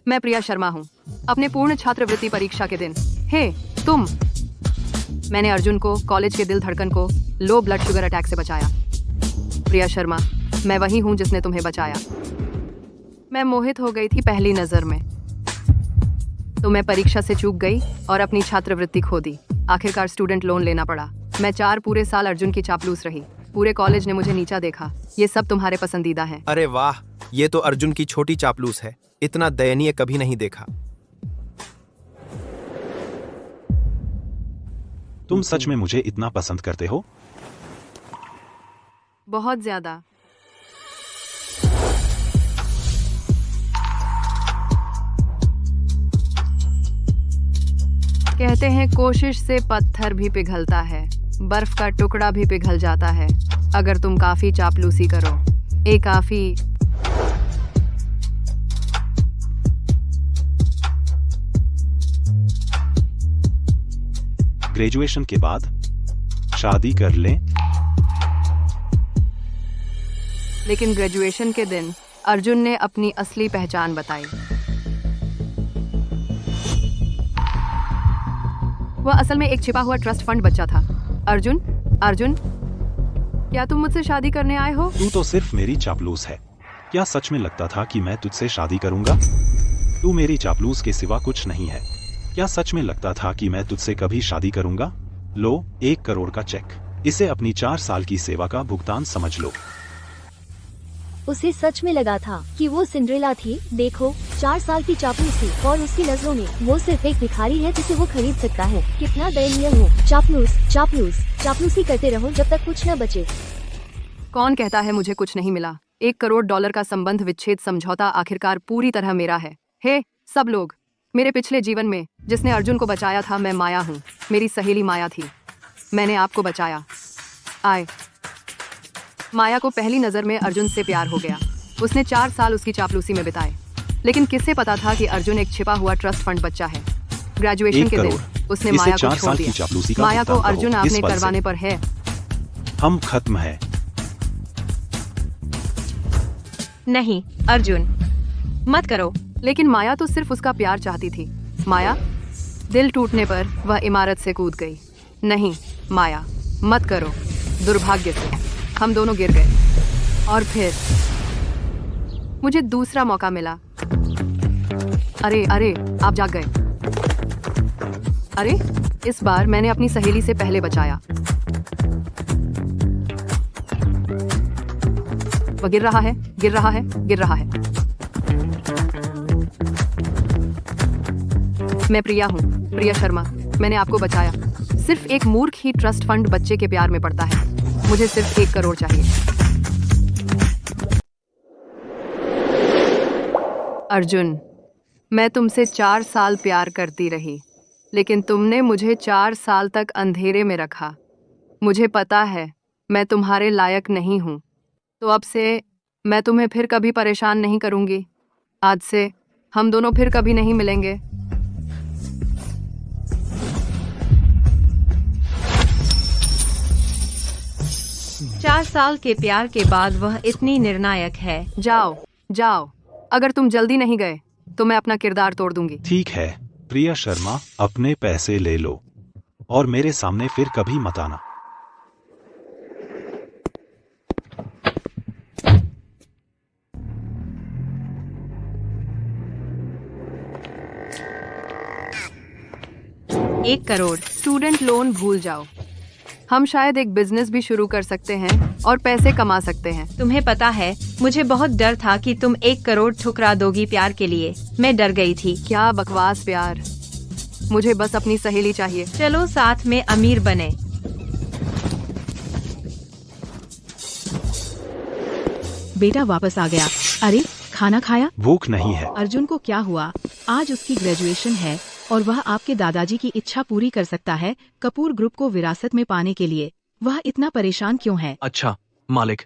मैं प्रिया शर्मा हूँ। अपने पूर्ण छात्रवृत्ति परीक्षा के दिन हे तुम मैंने अर्जुन को, कॉलेज के दिल धड़कन को, लो ब्लड शुगर अटैक से बचाया। प्रिया शर्मा, मैं वही हूँ जिसने तुम्हें बचाया। मैं मोहित हो गई थी पहली नजर में, तो मैं परीक्षा से चूक गई और अपनी छात्रवृत्ति खो दी। आखिरकार स्टूडेंट लोन लेना पड़ा। मैं 4 पूरे साल अर्जुन की चापलूस रही। पूरे कॉलेज ने मुझे नीचा देखा। ये सब तुम्हारे पसंदीदा हैं। अरे वाह, ये तो अर्जुन की छोटी चापलूस है। इतना दयनीय कभी नहीं देखा। तुम सच में मुझे इतना पसंद करते हो? बहुत ज्यादा। कहते हैं कोशिश से पत्थर भी पिघलता है, बर्फ का टुकड़ा भी पिघल जाता है अगर तुम काफी चापलूसी करो। काफी ग्रेजुएशन के बाद शादी कर लें? लेकिन ग्रेजुएशन के दिन अर्जुन ने अपनी असली पहचान बताई। वह असल में एक छिपा हुआ ट्रस्ट फंड बच्चा था। अर्जुन, अर्जुन, क्या तुम मुझसे शादी करने आए हो? तू तो सिर्फ मेरी चापलूस है। क्या सच में लगता था कि मैं तुझसे शादी करूंगा? तू मेरी चापलूस के सिवा कुछ नहीं है। क्या सच में लगता था कि मैं तुझसे कभी शादी करूंगा? लो, 1 करोड़ का चेक। इसे अपनी 4 साल की सेवा का भुगतान समझ लो। उसे सच में लगा था कि वो सिंड्रेला थी। देखो, 4 साल की चापलूसी और उसकी नजरों में वो सिर्फ एक भिखारी है जिसे वो खरीद सकता है। कितना दयनीय हो। चापलूस, चापलूस, चापलूसी करते रहो जब तक कुछ न बचे। कौन कहता है मुझे कुछ नहीं मिला? $1 करोड़ का संबंध विच्छेद समझौता आखिरकार पूरी तरह मेरा है। हे सब लोग, मेरे पिछले जीवन में जिसने अर्जुन को बचाया था, मैं माया हूँ। मेरी सहेली माया थी। मैंने आपको बचाया। आए। माया को पहली नजर में अर्जुन से प्यार हो गया। उसने 4 साल उसकी चापलूसी में बिताए। लेकिन किससे पता था कि अर्जुन एक छिपा हुआ ट्रस्ट फंड बच्चा है। ग्रेजुएशन के दिन उसने माया को छोड़ दिया। माया को अर्जुन आपने करवाने पर है। हम खत्म है। नहीं अर्जुन, मत करो। लेकिन माया तो सिर्फ उसका प्यार चाहती थी। माया, दिल टूटने पर वह इमारत से कूद गई। नहीं माया, मत करो। दुर्भाग्य से हम दोनों गिर गए और फिर मुझे दूसरा मौका मिला। अरे अरे, आप जाग गए। अरे, इस बार मैंने अपनी सहेली से पहले बचाया। वह गिर रहा है, गिर रहा है, गिर रहा है। मैं प्रिया हूँ, प्रिया शर्मा। मैंने आपको बचाया। सिर्फ एक मूर्ख ही ट्रस्ट फंड बच्चे के प्यार में पड़ता है। मुझे सिर्फ 1 करोड़ चाहिए। अर्जुन, मैं तुमसे 4 साल प्यार करती रही, लेकिन तुमने मुझे 4 साल तक अंधेरे में रखा। मुझे पता है मैं तुम्हारे लायक नहीं हूँ, तो अब से मैं तुम्हें फिर कभी परेशान नहीं करूँगी। आज से हम दोनों फिर कभी नहीं मिलेंगे। 4 साल के प्यार के बाद वह इतनी निर्णायक है। जाओ, जाओ। अगर तुम जल्दी नहीं गए तो मैं अपना किरदार तोड़ दूंगी। ठीक है प्रिया शर्मा, अपने पैसे ले लो और मेरे सामने फिर कभी मत आना। $1 करोड़। स्टूडेंट लोन भूल जाओ। हम शायद एक बिजनेस भी शुरू कर सकते हैं और पैसे कमा सकते हैं। तुम्हें पता है, मुझे बहुत डर था कि तुम 1 करोड़ ठुकरा दोगी प्यार के लिए। मैं डर गई थी। क्या बकवास प्यार। मुझे बस अपनी सहेली चाहिए। चलो साथ में अमीर बने। बेटा वापस आ गया। अरे, खाना खाया? भूख नहीं है। अर्जुन को क्या हुआ? आज उसकी ग्रेजुएशन है और वह आपके दादाजी की इच्छा पूरी कर सकता है कपूर ग्रुप को विरासत में पाने के लिए। वह इतना परेशान क्यों है? अच्छा मालिक,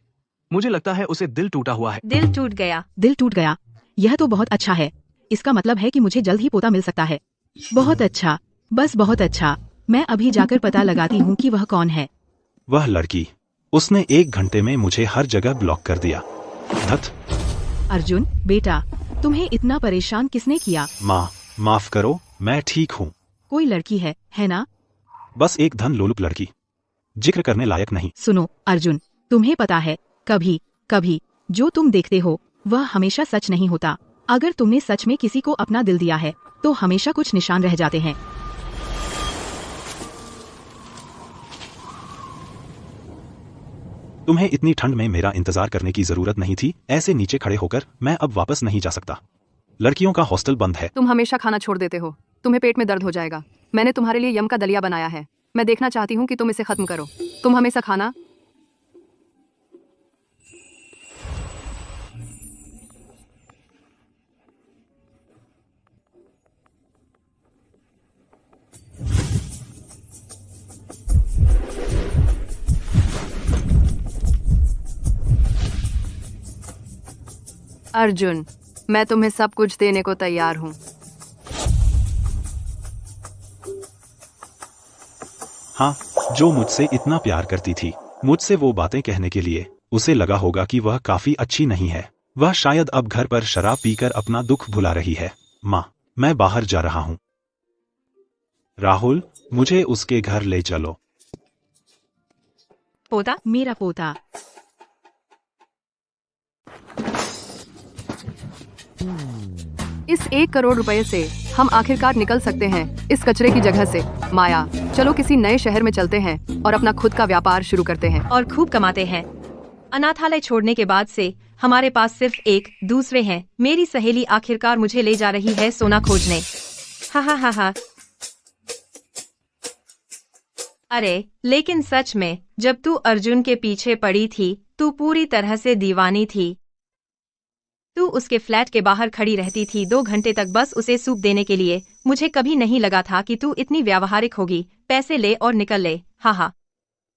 मुझे लगता है उसे दिल टूटा हुआ है। दिल टूट गया। दिल टूट गया? यह तो बहुत अच्छा है। इसका मतलब है कि मुझे जल्द ही पोता मिल सकता है। बहुत अच्छा, बस बहुत अच्छा। मैं अभी जाकर पता लगाती हूँ कि वह कौन है। वह लड़की, उसने 1 घंटे में मुझे हर जगह ब्लॉक कर दिया। धत। अर्जुन बेटा, तुम्हें इतना परेशान किसने किया? माँ, माफ करो, मैं ठीक हूँ। कोई लड़की है ना? बस एक धन लोलुप लड़की, जिक्र करने लायक नहीं। सुनो अर्जुन, तुम्हें पता है कभी कभी जो तुम देखते हो वह हमेशा सच नहीं होता। अगर तुमने सच में किसी को अपना दिल दिया है तो हमेशा कुछ निशान रह जाते हैं। तुम्हें इतनी ठंड में मेरा इंतजार करने की जरूरत नहीं थी। ऐसे नीचे खड़े होकर मैं अब वापस नहीं जा सकता। लड़कियों का हॉस्टल बंद है। तुम हमेशा खाना छोड़ देते हो, तुम्हें पेट में दर्द हो जाएगा। मैंने तुम्हारे लिए यम का दलिया बनाया है, मैं देखना चाहती हूँ कि तुम इसे खत्म करो। तुम हमेशा खाना। अर्जुन, मैं तुम्हें सब कुछ देने को तैयार हूँ। हाँ, जो मुझसे इतना प्यार करती थी, मुझसे वो बातें कहने के लिए उसे लगा होगा कि वह काफी अच्छी नहीं है। वह शायद अब घर पर शराब पीकर अपना दुख भुला रही है। माँ, मैं बाहर जा रहा हूँ। राहुल, मुझे उसके घर ले चलो। पोता, मेरा पोता। इस 1 करोड़ रुपए से हम आखिरकार निकल सकते हैं इस कचरे की जगह से। माया, चलो किसी नए शहर में चलते हैं और अपना खुद का व्यापार शुरू करते हैं। और खूब कमाते हैं। अनाथालय छोड़ने के बाद से हमारे पास सिर्फ एक दूसरे हैं। मेरी सहेली आखिरकार मुझे ले जा रही है सोना खोजने। हा हा हा हा। अरे, लेकिन सच में जब तू अर्जुन के पीछे पड़ी थी, तू पूरी तरह से दीवानी थी। तू उसके फ्लैट के बाहर खड़ी रहती थी 2 घंटे तक बस उसे सूप देने के लिए। मुझे कभी नहीं लगा था कि तू इतनी व्यावहारिक होगी। पैसे ले और निकल ले। हा हा।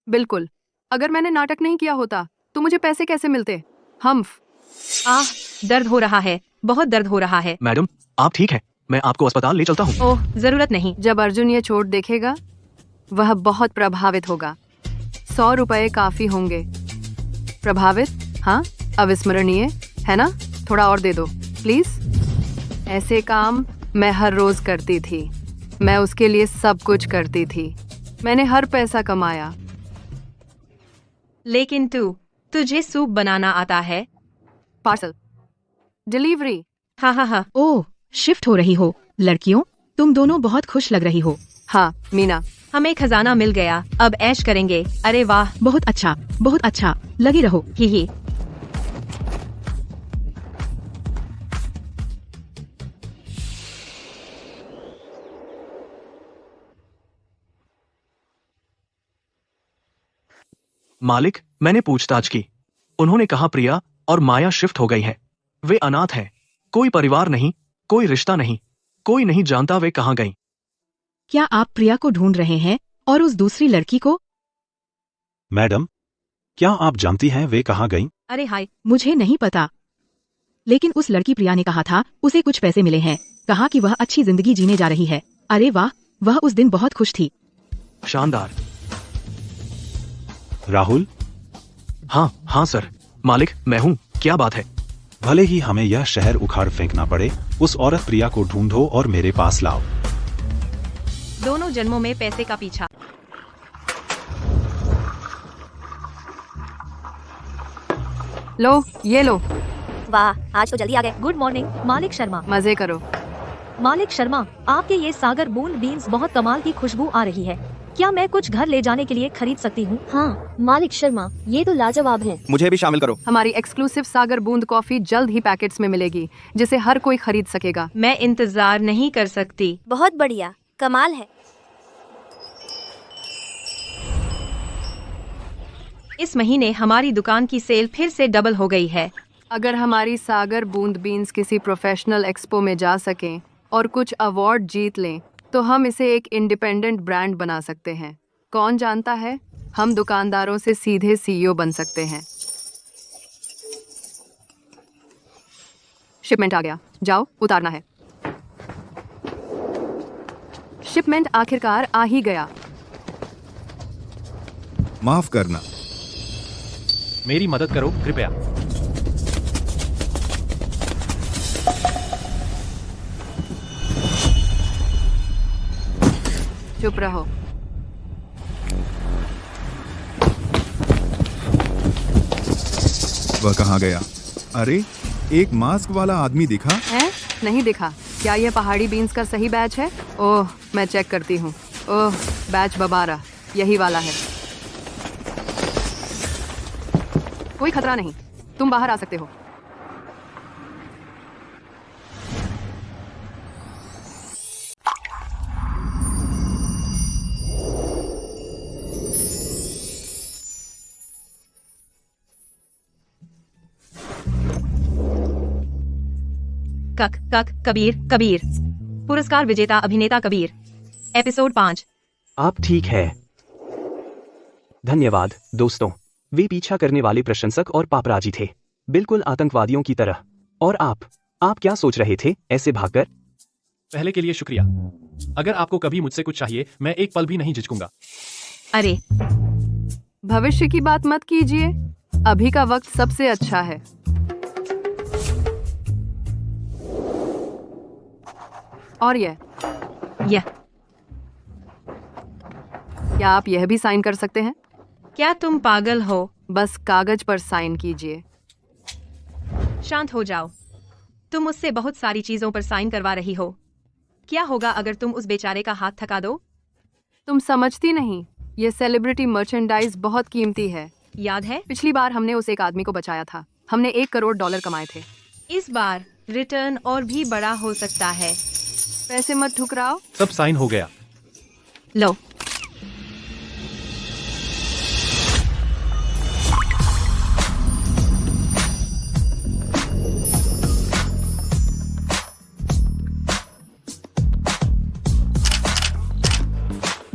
बिल्कुल, अगर मैंने नाटक नहीं किया होता तो मुझे पैसे कैसे मिलते? आह, दर्द हो रहा है, बहुत दर्द हो रहा है। मैडम, आप ठीक हैं? मैं आपको अस्पताल ले चलता हूँ। ओह, जरूरत नहीं। जब अर्जुन ये चोट देखेगा वह बहुत प्रभावित होगा। 100 रुपए काफी होंगे। प्रभावित? हाँ, अविस्मरणीय है ना? थोड़ा और दे दो प्लीज। ऐसे काम मैं हर रोज करती थी। मैं उसके लिए सब कुछ करती थी। मैंने हर पैसा कमाया। लेकिन तुझे सूप बनाना आता है? Parcel delivery. हा हा हा। ओह, शिफ्ट हो रही हो। लड़कियों, तुम दोनों बहुत खुश लग रही हो। हाँ मीना, हमें खजाना मिल गया, अब ऐश करेंगे। अरे वाह, बहुत अच्छा, बहुत अच्छा। लगी रहो। ही। मालिक, मैंने पूछताछ की। उन्होंने कहा प्रिया और माया शिफ्ट हो गई हैं। वे अनाथ हैं, कोई परिवार नहीं, कोई रिश्ता नहीं, कोई नहीं जानता वे कहाँ गईं। क्या आप प्रिया को ढूंढ रहे हैं और उस दूसरी लड़की को? मैडम, क्या आप जानती हैं वे कहाँ गईं? अरे हाय, मुझे नहीं पता, लेकिन उस लड़की प्रिया ने कहा था उसे कुछ पैसे मिले हैं। कहा कि वह अच्छी जिंदगी जीने जा रही है। अरे वाह, वह उस दिन बहुत खुश थी। शानदार। राहुल? हाँ हाँ सर। मालिक, मैं हूँ, क्या बात है? भले ही हमें यह शहर उखाड़ फेंकना पड़े, उस औरत प्रिया को ढूंढो और मेरे पास लाओ। दोनों जन्मों में पैसे का पीछा। लो ये लो। वाह, आज तो जल्दी आ गए। गुड मॉर्निंग मालिक शर्मा। मजे करो। मालिक शर्मा, आपके ये सागर बूंद बीन्स बहुत कमाल की खुशबू आ रही है। क्या मैं कुछ घर ले जाने के लिए खरीद सकती हूँ? हाँ मालिक शर्मा, ये तो लाजवाब है। मुझे भी शामिल करो। हमारी एक्सक्लूसिव सागर बूंद कॉफी जल्द ही पैकेट्स में मिलेगी, जिसे हर कोई खरीद सकेगा। मैं इंतजार नहीं कर सकती। बहुत बढ़िया, कमाल है। इस महीने हमारी दुकान की सेल फिर से डबल हो गई है। अगर हमारी सागर बूंद बीन्स किसी प्रोफेशनल एक्सपो में जा सकें और कुछ अवार्ड जीत लें तो हम इसे एक इंडिपेंडेंट ब्रांड बना सकते हैं। कौन जानता है, हम दुकानदारों से सीधे सीईओ बन सकते हैं। शिपमेंट आ गया, जाओ उतारना है। शिपमेंट आखिरकार आ ही गया। माफ करना। मेरी मदद करो कृपया। चुप रहो। वह कहाँ गया? अरे, एक मास्क वाला आदमी दिखा। है? नहीं दिखा। क्या ये पहाड़ी बीन्स का सही बैच है? ओह, मैं चेक करती हूँ। ओह, बैच बबारा, यही वाला है। कोई खतरा नहीं, तुम बाहर आ सकते हो। कक कक कबीर कबीर। पुरस्कार विजेता अभिनेता कबीर। एपिसोड 5। आप ठीक है। धन्यवाद दोस्तों। वे पीछा करने वाले प्रशंसक और पापराजी थे, बिल्कुल आतंकवादियों की तरह। और आप क्या सोच रहे थे ऐसे भागकर? पहले के लिए शुक्रिया। अगर आपको कभी मुझसे कुछ चाहिए, मैं एक पल भी नहीं झिझकूंगा। अरे, भविष्य की बात मत कीजिए, अभी का वक्त सबसे अच्छा है। और यह क्या आप यह भी साइन कर सकते हैं? क्या तुम पागल हो? बस कागज पर साइन कीजिए। शांत हो जाओ। तुम मुझसे बहुत सारी चीजों पर साइन करवा रही हो। क्या होगा अगर तुम उस बेचारे का हाथ थका दो? तुम समझती नहीं, ये सेलिब्रिटी मर्चेंडाइज बहुत कीमती है। याद है पिछली बार हमने उस एक आदमी को बचाया था, हमने $1 करोड़ कमाए थे। इस बार रिटर्न और भी बड़ा हो सकता है। पैसे मत ठुकराओ। सब साइन हो गया। लो,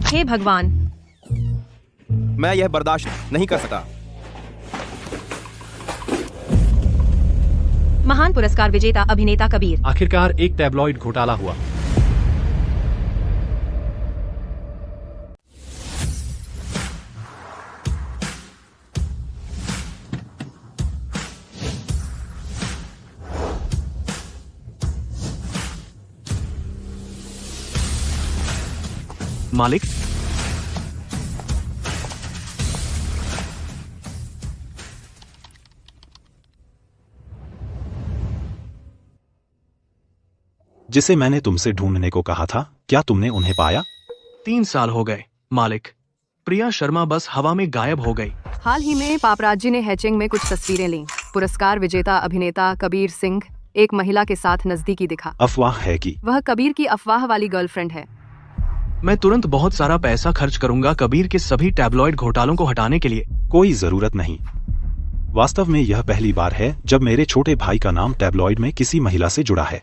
हे भगवान, मैं यह बर्दाश्त नहीं कर सकता। महान पुरस्कार विजेता अभिनेता कबीर। आखिरकार एक टैबलॉइड घोटाला हुआ। मालिक, जिसे मैंने तुमसे ढूंढने को कहा था, क्या तुमने उन्हें पाया? 3 साल हो गए मालिक। प्रिया शर्मा बस हवा में गायब हो गई। हाल ही में पापराजी ने हैचिंग में कुछ तस्वीरें लीं। पुरस्कार विजेता अभिनेता कबीर सिंह एक महिला के साथ नजदीकी दिखा। अफवाह है कि वह कबीर की अफवाह वाली गर्लफ्रेंड है। मैं तुरंत बहुत सारा पैसा खर्च करूंगा कबीर के सभी टैबलॉइड घोटालों को हटाने के लिए। कोई जरूरत नहीं। वास्तव में यह पहली बार है जब मेरे छोटे भाई का नाम टैबलॉइड में किसी महिला से जुड़ा है।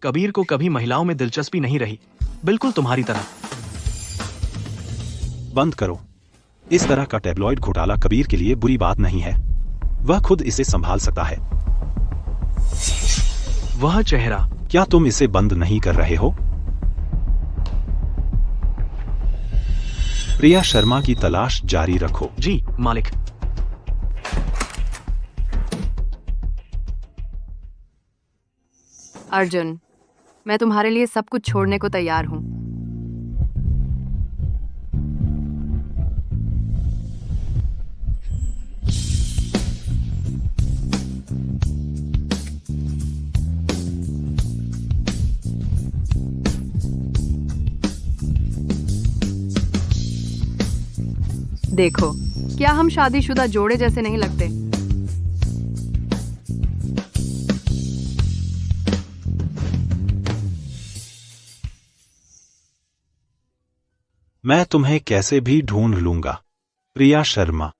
कबीर को कभी महिलाओं में दिलचस्पी नहीं रही, बिल्कुल तुम्हारी तरह। बंद करो। इस तरह का टैबलॉइड घोटाला कबीर के लिए बुरी बात नहीं है। वह खुद इसे संभाल सकता है। वह चेहरा। क्या तुम इसे बंद नहीं कर रहे हो? प्रिया शर्मा की तलाश जारी रखो। जी मालिक। अर्जुन, मैं तुम्हारे लिए सब कुछ छोड़ने को तैयार हूँ। देखो, क्या हम शादीशुदा जोड़े जैसे नहीं लगते? मैं तुम्हें कैसे भी ढूंढ लूंगा। प्रिया शर्मा।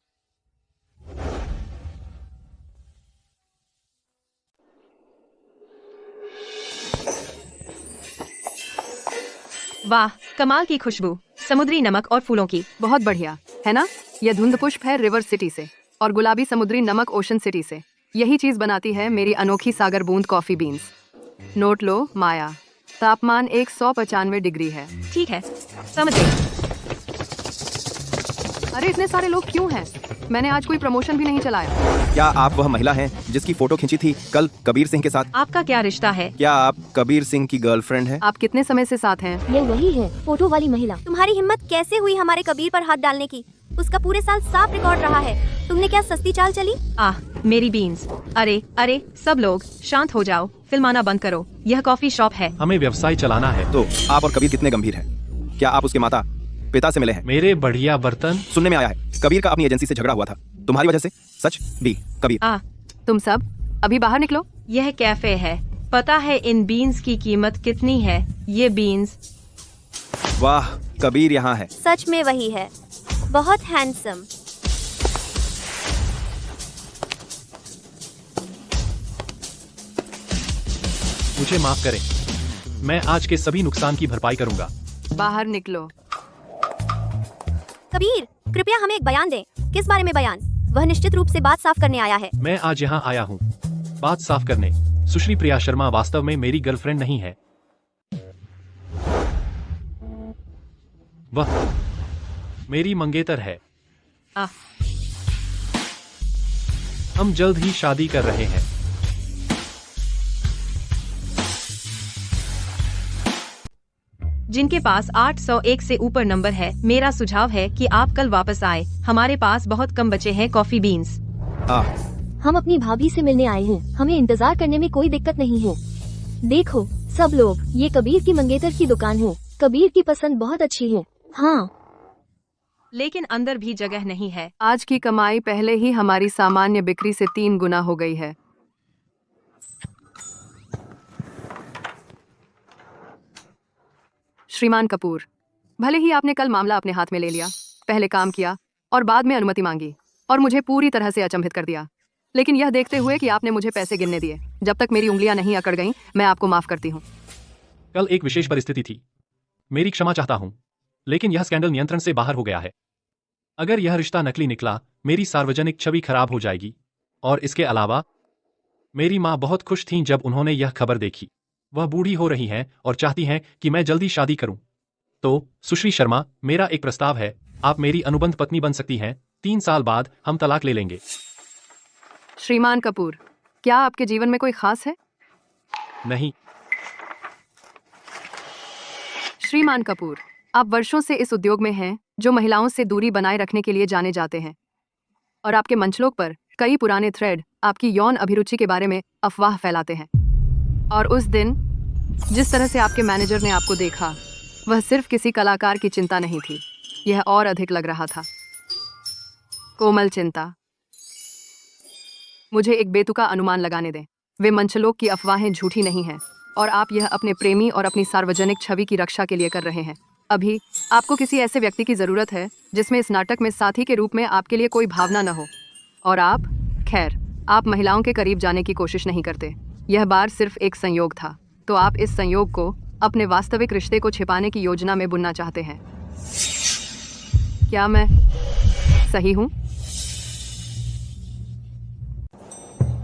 वाह, कमाल की खुशबू, समुद्री नमक और फूलों की। बहुत बढ़िया, है ना? यह धुंध पुष्प है रिवर सिटी से और गुलाबी समुद्री नमक ओशन सिटी से। यही चीज बनाती है मेरी अनोखी सागर बूंद कॉफी बीन्स। नोट लो माया, तापमान 195 डिग्री है। ठीक है, समझ गई। अरे इतने सारे लोग क्यों हैं? मैंने आज कोई प्रमोशन भी नहीं चलाया। क्या आप वह महिला हैं जिसकी फोटो खींची थी कल कबीर सिंह के साथ? आपका क्या रिश्ता है? क्या आप कबीर सिंह की गर्लफ्रेंड हैं? आप कितने समय से साथ हैं? ये वही है, फोटो वाली महिला। तुम्हारी हिम्मत कैसे हुई हमारे कबीर पर हाथ डालने की? उसका पूरे साल साफ रिकॉर्ड रहा है। तुमने क्या सस्ती चाल चली? मेरी बीन्स। अरे अरे सब लोग शांत हो जाओ, फिल्माना बंद करो। यह कॉफी शॉप है। हमें व्यवसाय चलाना है। तो आप और कबीर कितने गंभीर हैं? क्या आप उसके माता पिता से मिले हैं? मेरे बढ़िया बर्तन। सुनने में आया है कबीर का अपनी एजेंसी से झगड़ा हुआ था तुम्हारी वजह से। सच? बी कबीर। तुम सब अभी बाहर निकलो। यह कैफे है। पता है इन बीन्स की कीमत कितनी है? ये बीन्स। वाह, कबीर यहाँ है। सच में वही है, बहुत हैंडसम। मुझे माफ करें, मैं आज के सभी नुकसान की भरपाई करूंगा। बाहर निकलो। कबीर, कृपया हमें एक बयान दें। किस बारे में बयान? वह निश्चित रूप से बात साफ करने आया है। मैं आज यहाँ आया हूँ बात साफ करने। सुश्री प्रिया शर्मा वास्तव में मेरी गर्लफ्रेंड नहीं है। वह मेरी मंगेतर है। हम जल्द ही शादी कर रहे हैं। जिनके पास 801 से ऊपर नंबर है, मेरा सुझाव है कि आप कल वापस आए। हमारे पास बहुत कम बचे हैं कॉफी बीन्स। हम अपनी भाभी से मिलने आए हैं। हमें इंतजार करने में कोई दिक्कत नहीं है। देखो सब लोग, ये कबीर की मंगेतर की दुकान है। कबीर की पसंद बहुत अच्छी है। हाँ, लेकिन अंदर भी जगह नहीं है। आज की कमाई पहले ही हमारी सामान्य बिक्री से 3 गुना हो गई है। श्रीमान कपूर, भले ही आपने कल मामला अपने हाथ में ले लिया, पहले काम किया और बाद में अनुमति मांगी और मुझे पूरी तरह से अचंभित कर दिया, लेकिन यह देखते हुए कि आपने मुझे पैसे गिनने दिए जब तक मेरी उंगलियां नहीं अकड़ गईं, मैं आपको माफ करती हूँ। कल एक विशेष परिस्थिति थी। मेरी क्षमा चाहता हूँ, लेकिन यह स्कैंडल नियंत्रण से बाहर हो गया है। अगर यह रिश्ता नकली निकला, मेरी सार्वजनिक छवि खराब हो जाएगी। और इसके अलावा मेरी माँ बहुत खुश थीं जब उन्होंने यह खबर देखी। वह बूढ़ी हो रही हैं और चाहती हैं कि मैं जल्दी शादी करूं। तो सुश्री शर्मा, मेरा एक प्रस्ताव है। आप मेरी अनुबंध पत्नी बन सकती हैं। 3 साल बाद हम तलाक ले लेंगे। श्रीमान कपूर, क्या आपके जीवन में कोई खास है? नहीं। श्रीमान कपूर, आप वर्षों से इस उद्योग में हैं जो महिलाओं से दूरी बनाए रखने के लिए जाने जाते हैं, और आपके मंचलोक पर कई पुराने थ्रेड आपकी यौन अभिरुचि के बारे में अफवाह फैलाते हैं। और उस दिन जिस तरह से आपके मैनेजर ने आपको देखा, वह सिर्फ किसी कलाकार की चिंता नहीं थी, यह और अधिक लग रहा था कोमल चिंता। मुझे एक बेतुका अनुमान लगाने दें। वे मंचलोक की अफवाहें झूठी नहीं हैं और आप यह अपने प्रेमी और अपनी सार्वजनिक छवि की रक्षा के लिए कर रहे हैं। अभी आपको किसी ऐसे व्यक्ति की जरूरत है जिसमें इस नाटक में साथी के रूप में आपके लिए कोई भावना न हो। और आप महिलाओं के करीब जाने की कोशिश नहीं करते। यह बार सिर्फ एक संयोग था, तो आप इस संयोग को अपने वास्तविक रिश्ते को छिपाने की योजना में बुनना चाहते हैं। क्या मैं सही हूँ?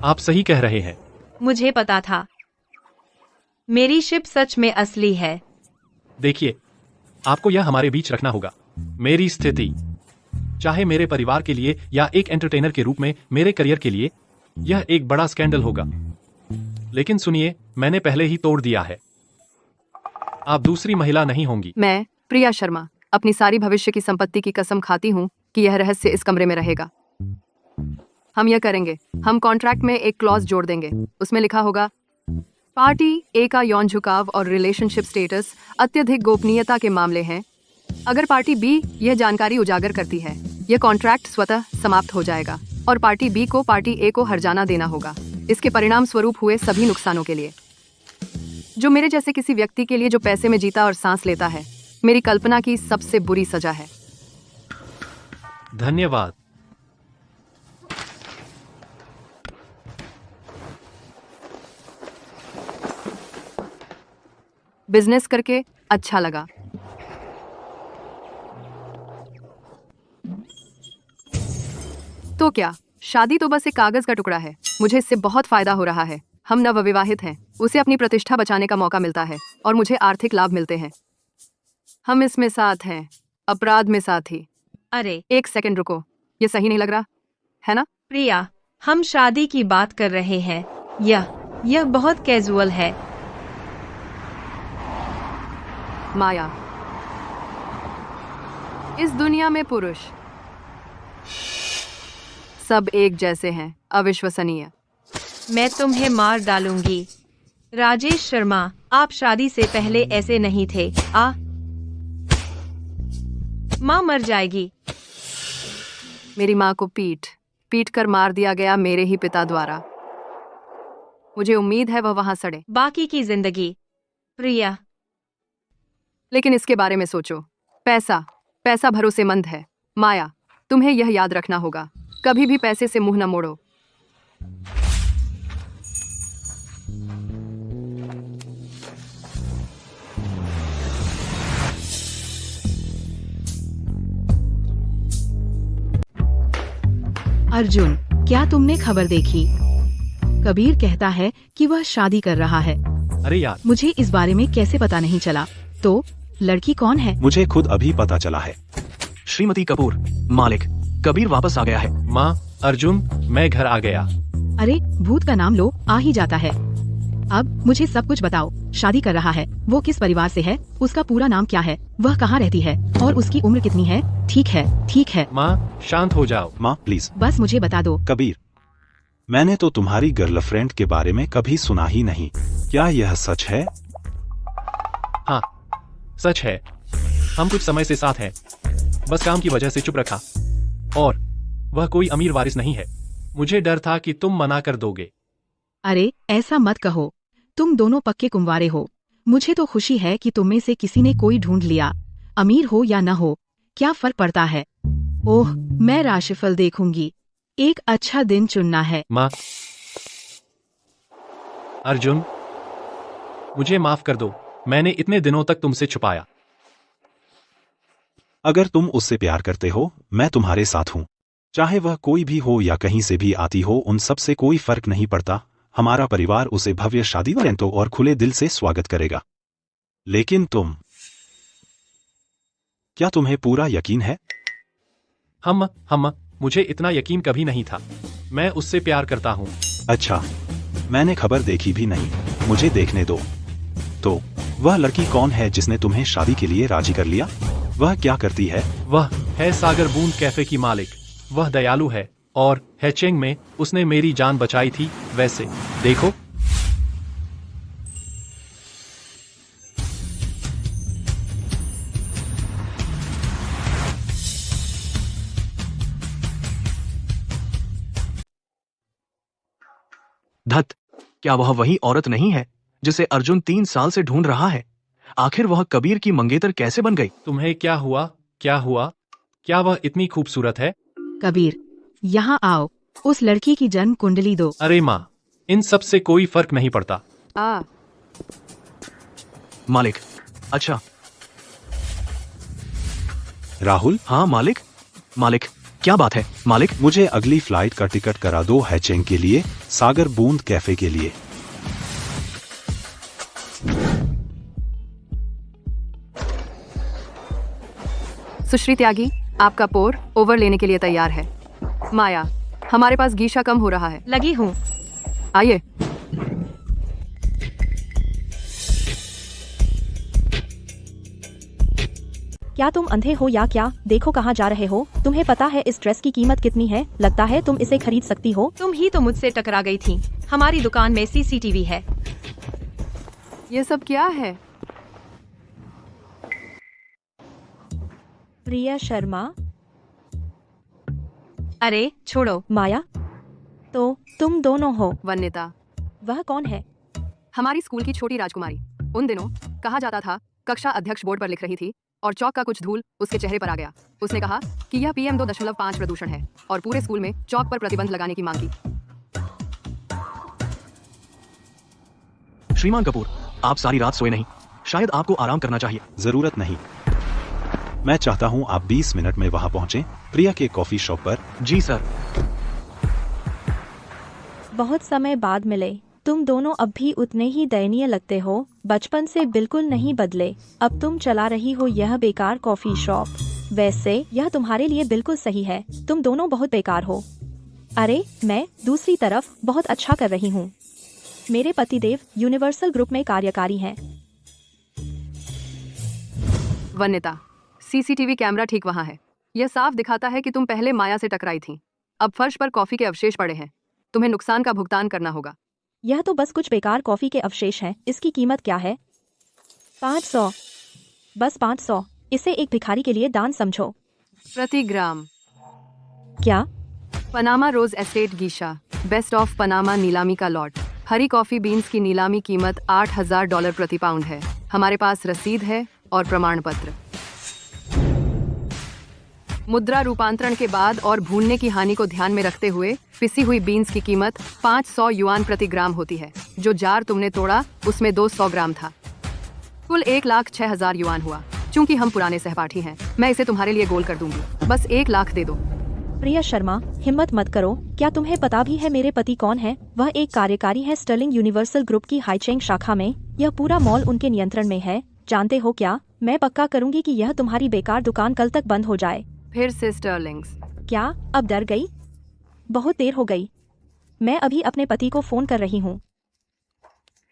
आप सही कह रहे हैं। मुझे पता था। मेरी शिप सच में असली है। देखिए, आपको यह हमारे बीच रखना होगा। मेरी स्थिति, चाहे मेरे परिवार के लिए या एक एंटरटेनर के रूप में मेरे करियर के लिए, यह एक बड़ा स्कैंडल होगा। लेकिन सुनिए, मैंने पहले ही तोड़ दिया है। आप दूसरी महिला नहीं होंगी। मैं प्रिया शर्मा अपनी सारी भविष्य की संपत्ति की कसम खाती हूँ कि यह रहस्य इस कमरे में रहेगा। हम यह करेंगे, हम कॉन्ट्रैक्ट में एक क्लॉज जोड़ देंगे। उसमें लिखा होगा, पार्टी ए का यौन झुकाव और रिलेशनशिप स्टेटस अत्यधिक गोपनीयता के मामले हैं। अगर पार्टी बी यह जानकारी उजागर करती है, यह कॉन्ट्रैक्ट स्वतः समाप्त हो जाएगा और पार्टी बी को पार्टी ए को हर्जाना देना होगा, इसके परिणाम स्वरूप हुए सभी नुकसानों के लिए। जो मेरे जैसे किसी व्यक्ति के लिए जो पैसे में जीता और सांस लेता है, मेरी कल्पना की सबसे बुरी सजा है। धन्यवाद। बिजनेस करके अच्छा लगा। तो क्या शादी तो बस एक कागज का टुकड़ा है? मुझे इससे बहुत फायदा हो रहा है। हम नवविवाहित हैं, उसे अपनी प्रतिष्ठा बचाने का मौका मिलता है और मुझे आर्थिक लाभ मिलते हैं। हम इसमें साथ हैं, अपराध में साथी। अरे एक सेकंड रुको, ये सही नहीं लग रहा है ना? प्रिया, हम शादी की बात कर रहे हैं। यह बहुत कैजुअल है। माया, इस दुनिया में पुरुष सब एक जैसे हैं। अविश्वसनीय। मैं तुम्हें मार डालूंगी। राजेश शर्मा, आप शादी से पहले ऐसे नहीं थे। माँ मर जाएगी। मेरी माँ को पीट कर मार दिया गया मेरे ही पिता द्वारा। मुझे उम्मीद है वह वहां सड़े। बाकी की जिंदगी। प्रिया, लेकिन इसके बारे में सोचो। पैसा भरोसेमंद है। माया, तुम्हें यह याद रखना होगा, कभी भी पैसे से मुंह न मोड़ो। अर्जुन, क्या तुमने खबर देखी? कबीर कहता है कि वह शादी कर रहा है। अरे यार, मुझे इस बारे में कैसे पता नहीं चला? तो लड़की कौन है? मुझे खुद अभी पता चला है। श्रीमती कपूर, मालिक, कबीर वापस आ गया है। माँ, अर्जुन, मैं घर आ गया। अरे भूत का नाम लो, आ ही जाता है। अब मुझे सब कुछ बताओ। शादी कर रहा है, वो किस परिवार से है, उसका पूरा नाम क्या है, वह कहाँ रहती है और उसकी उम्र कितनी है? ठीक है। माँ, शांत हो जाओ। माँ प्लीज। बस मुझे बता दो। कबीर, मैंने तो तुम्हारी गर्लफ्रेंड के बारे में कभी सुना ही नहीं। क्या यह सच है? हाँ, सच है। हम कुछ समय से साथ हैं। बस काम की वजह से चुप रखा। और वह कोई अमीर वारिस नहीं है। मुझे डर था कि तुम मना कर दोगे। अरे ऐसा मत कहो, तुम दोनों पक्के कुंवारे हो। मुझे तो खुशी है कि तुम में से किसी ने कोई ढूंढ लिया। अमीर हो या न हो, क्या फर्क पड़ता है? ओह, मैं राशिफल देखूंगी। एक अच्छा दिन चुनना है। माँ, अर्जुन, मुझे माफ कर दो। मैंने इतने दिनों तक तुमसे छुपाया। अगर तुम उससे प्यार करते हो, मैं तुम्हारे साथ हूँ। चाहे वह कोई भी हो या कहीं से भी आती हो, उन सब से कोई फर्क नहीं पड़ता। हमारा परिवार उसे भव्य शादी वालेंटो और खुले दिल से स्वागत करेगा। लेकिन क्या तुम्हें पूरा यकीन है? हम मुझे इतना यकीन कभी नहीं था। मैं उससे प्यार करता हूँ। अच्छा, मैंने खबर देखी भी नहीं। मुझे देखने दो। तो वह लड़की कौन है जिसने तुम्हें शादी के लिए राजी कर लिया? वह क्या करती है? वह है सागर बूंद कैफे की मालिक। वह दयालु है और हैचेंग में उसने मेरी जान बचाई थी। वैसे देखो, धत, क्या वह वही औरत नहीं है जिसे अर्जुन 3 साल से ढूंढ रहा है? आखिर वह कबीर की मंगेतर कैसे बन गई? तुम्हें क्या हुआ? क्या वह इतनी खूबसूरत है? कबीर, यहाँ आओ। उस लड़की की जन्म कुंडली दो। अरे माँ, इन सब से कोई फर्क नहीं पड़ता। मालिक, अच्छा। राहुल? हाँ मालिक, क्या बात है मालिक? मुझे अगली फ्लाइट का टिकट करा दो हैचेंग के लिए, सागर बूंद कैफे के लिए। सुश्री त्यागी, आपका पोर ओवर लेने के लिए तैयार है। माया, हमारे पास गीशा कम हो रहा है। लगी हूँ। आइए। क्या तुम अंधे हो या क्या? देखो कहाँ जा रहे हो। तुम्हें पता है इस ड्रेस की कीमत कितनी है? लगता है तुम इसे खरीद सकती हो। तुम ही तो मुझसे टकरा गई थी। हमारी दुकान में सीसीटीवी है। ये सब क्या है? प्रिया शर्मा। अरे छोड़ो। माया, तो तुम दोनों हो। वन्यता, वह कौन है? हमारी स्कूल की छोटी राजकुमारी। उन दिनों कहा जाता था, कक्षा अध्यक्ष बोर्ड पर लिख रही थी और चौक का कुछ धूल उसके चेहरे पर आ गया। उसने कहा कि यह PM 2.5 प्रदूषण है और पूरे स्कूल में चौक पर प्रतिबंध लगाने की मांग की। श्रीमान कपूर, आप सारी रात सोए नहीं। शायद आपको आराम करना चाहिए। जरूरत नहीं। मैं चाहता हूँ आप 20 मिनट में वहाँ पहुँचे, प्रिया के कॉफी शॉप पर। जी सर। बहुत समय बाद मिले। तुम दोनों अब भी उतने ही दयनीय लगते हो। बचपन से बिल्कुल नहीं बदले। अब तुम चला रही हो यह बेकार कॉफी शॉप। वैसे यह तुम्हारे लिए बिल्कुल सही है, तुम दोनों बहुत बेकार हो। अरे मैं दूसरी तरफ बहुत अच्छा कर रही हूँ। मेरे पतिदेव यूनिवर्सल ग्रुप में कार्यकारी हैं। वन्यता, सीसीटीवी कैमरा ठीक वहाँ है। यह साफ दिखाता है कि तुम पहले माया से टकराई थी। अब फर्श पर कॉफी के अवशेष पड़े हैं। तुम्हें नुकसान का भुगतान करना होगा। यह तो बस कुछ बेकार कॉफी के अवशेष हैं। इसकी कीमत क्या है? 500। बस 500। इसे एक भिखारी के लिए दान समझो। प्रति ग्राम। क्या? Panama Rose Estate Geisha, best of Panama नीलामी का लॉट। हरी कॉफी बीन्स की नीलामी कीमत $8,000 प्रति पाउंड है। हमारे पास रसीद है और प्रमाण पत्र। मुद्रा रूपांतरण के बाद और भूनने की हानि को ध्यान में रखते हुए पिसी हुई बीन्स की कीमत 500 युआन प्रति ग्राम होती है। जो जार तुमने तोड़ा उसमें 200 ग्राम था। कुल 1,06,000 युआन हुआ। चूंकि हम पुराने सहपाठी हैं, मैं इसे तुम्हारे लिए गोल कर दूंगी। बस 1 लाख दे दो। प्रिया शर्मा, हिम्मत मत करो। क्या तुम्हें पता भी है मेरे पति कौन है? वह एक कार्यकारी है स्टर्लिंग यूनिवर्सल ग्रुप की हाईचेंग शाखा में। यह पूरा मॉल उनके नियंत्रण में है। जानते हो क्या, मैं पक्का करूंगी कि यह तुम्हारी बेकार दुकान कल तक बंद हो जाए। फिर से स्टर्लिंग्स। क्या अब डर गई? बहुत देर हो गई। मैं अभी अपने पति को फोन कर रही हूँ।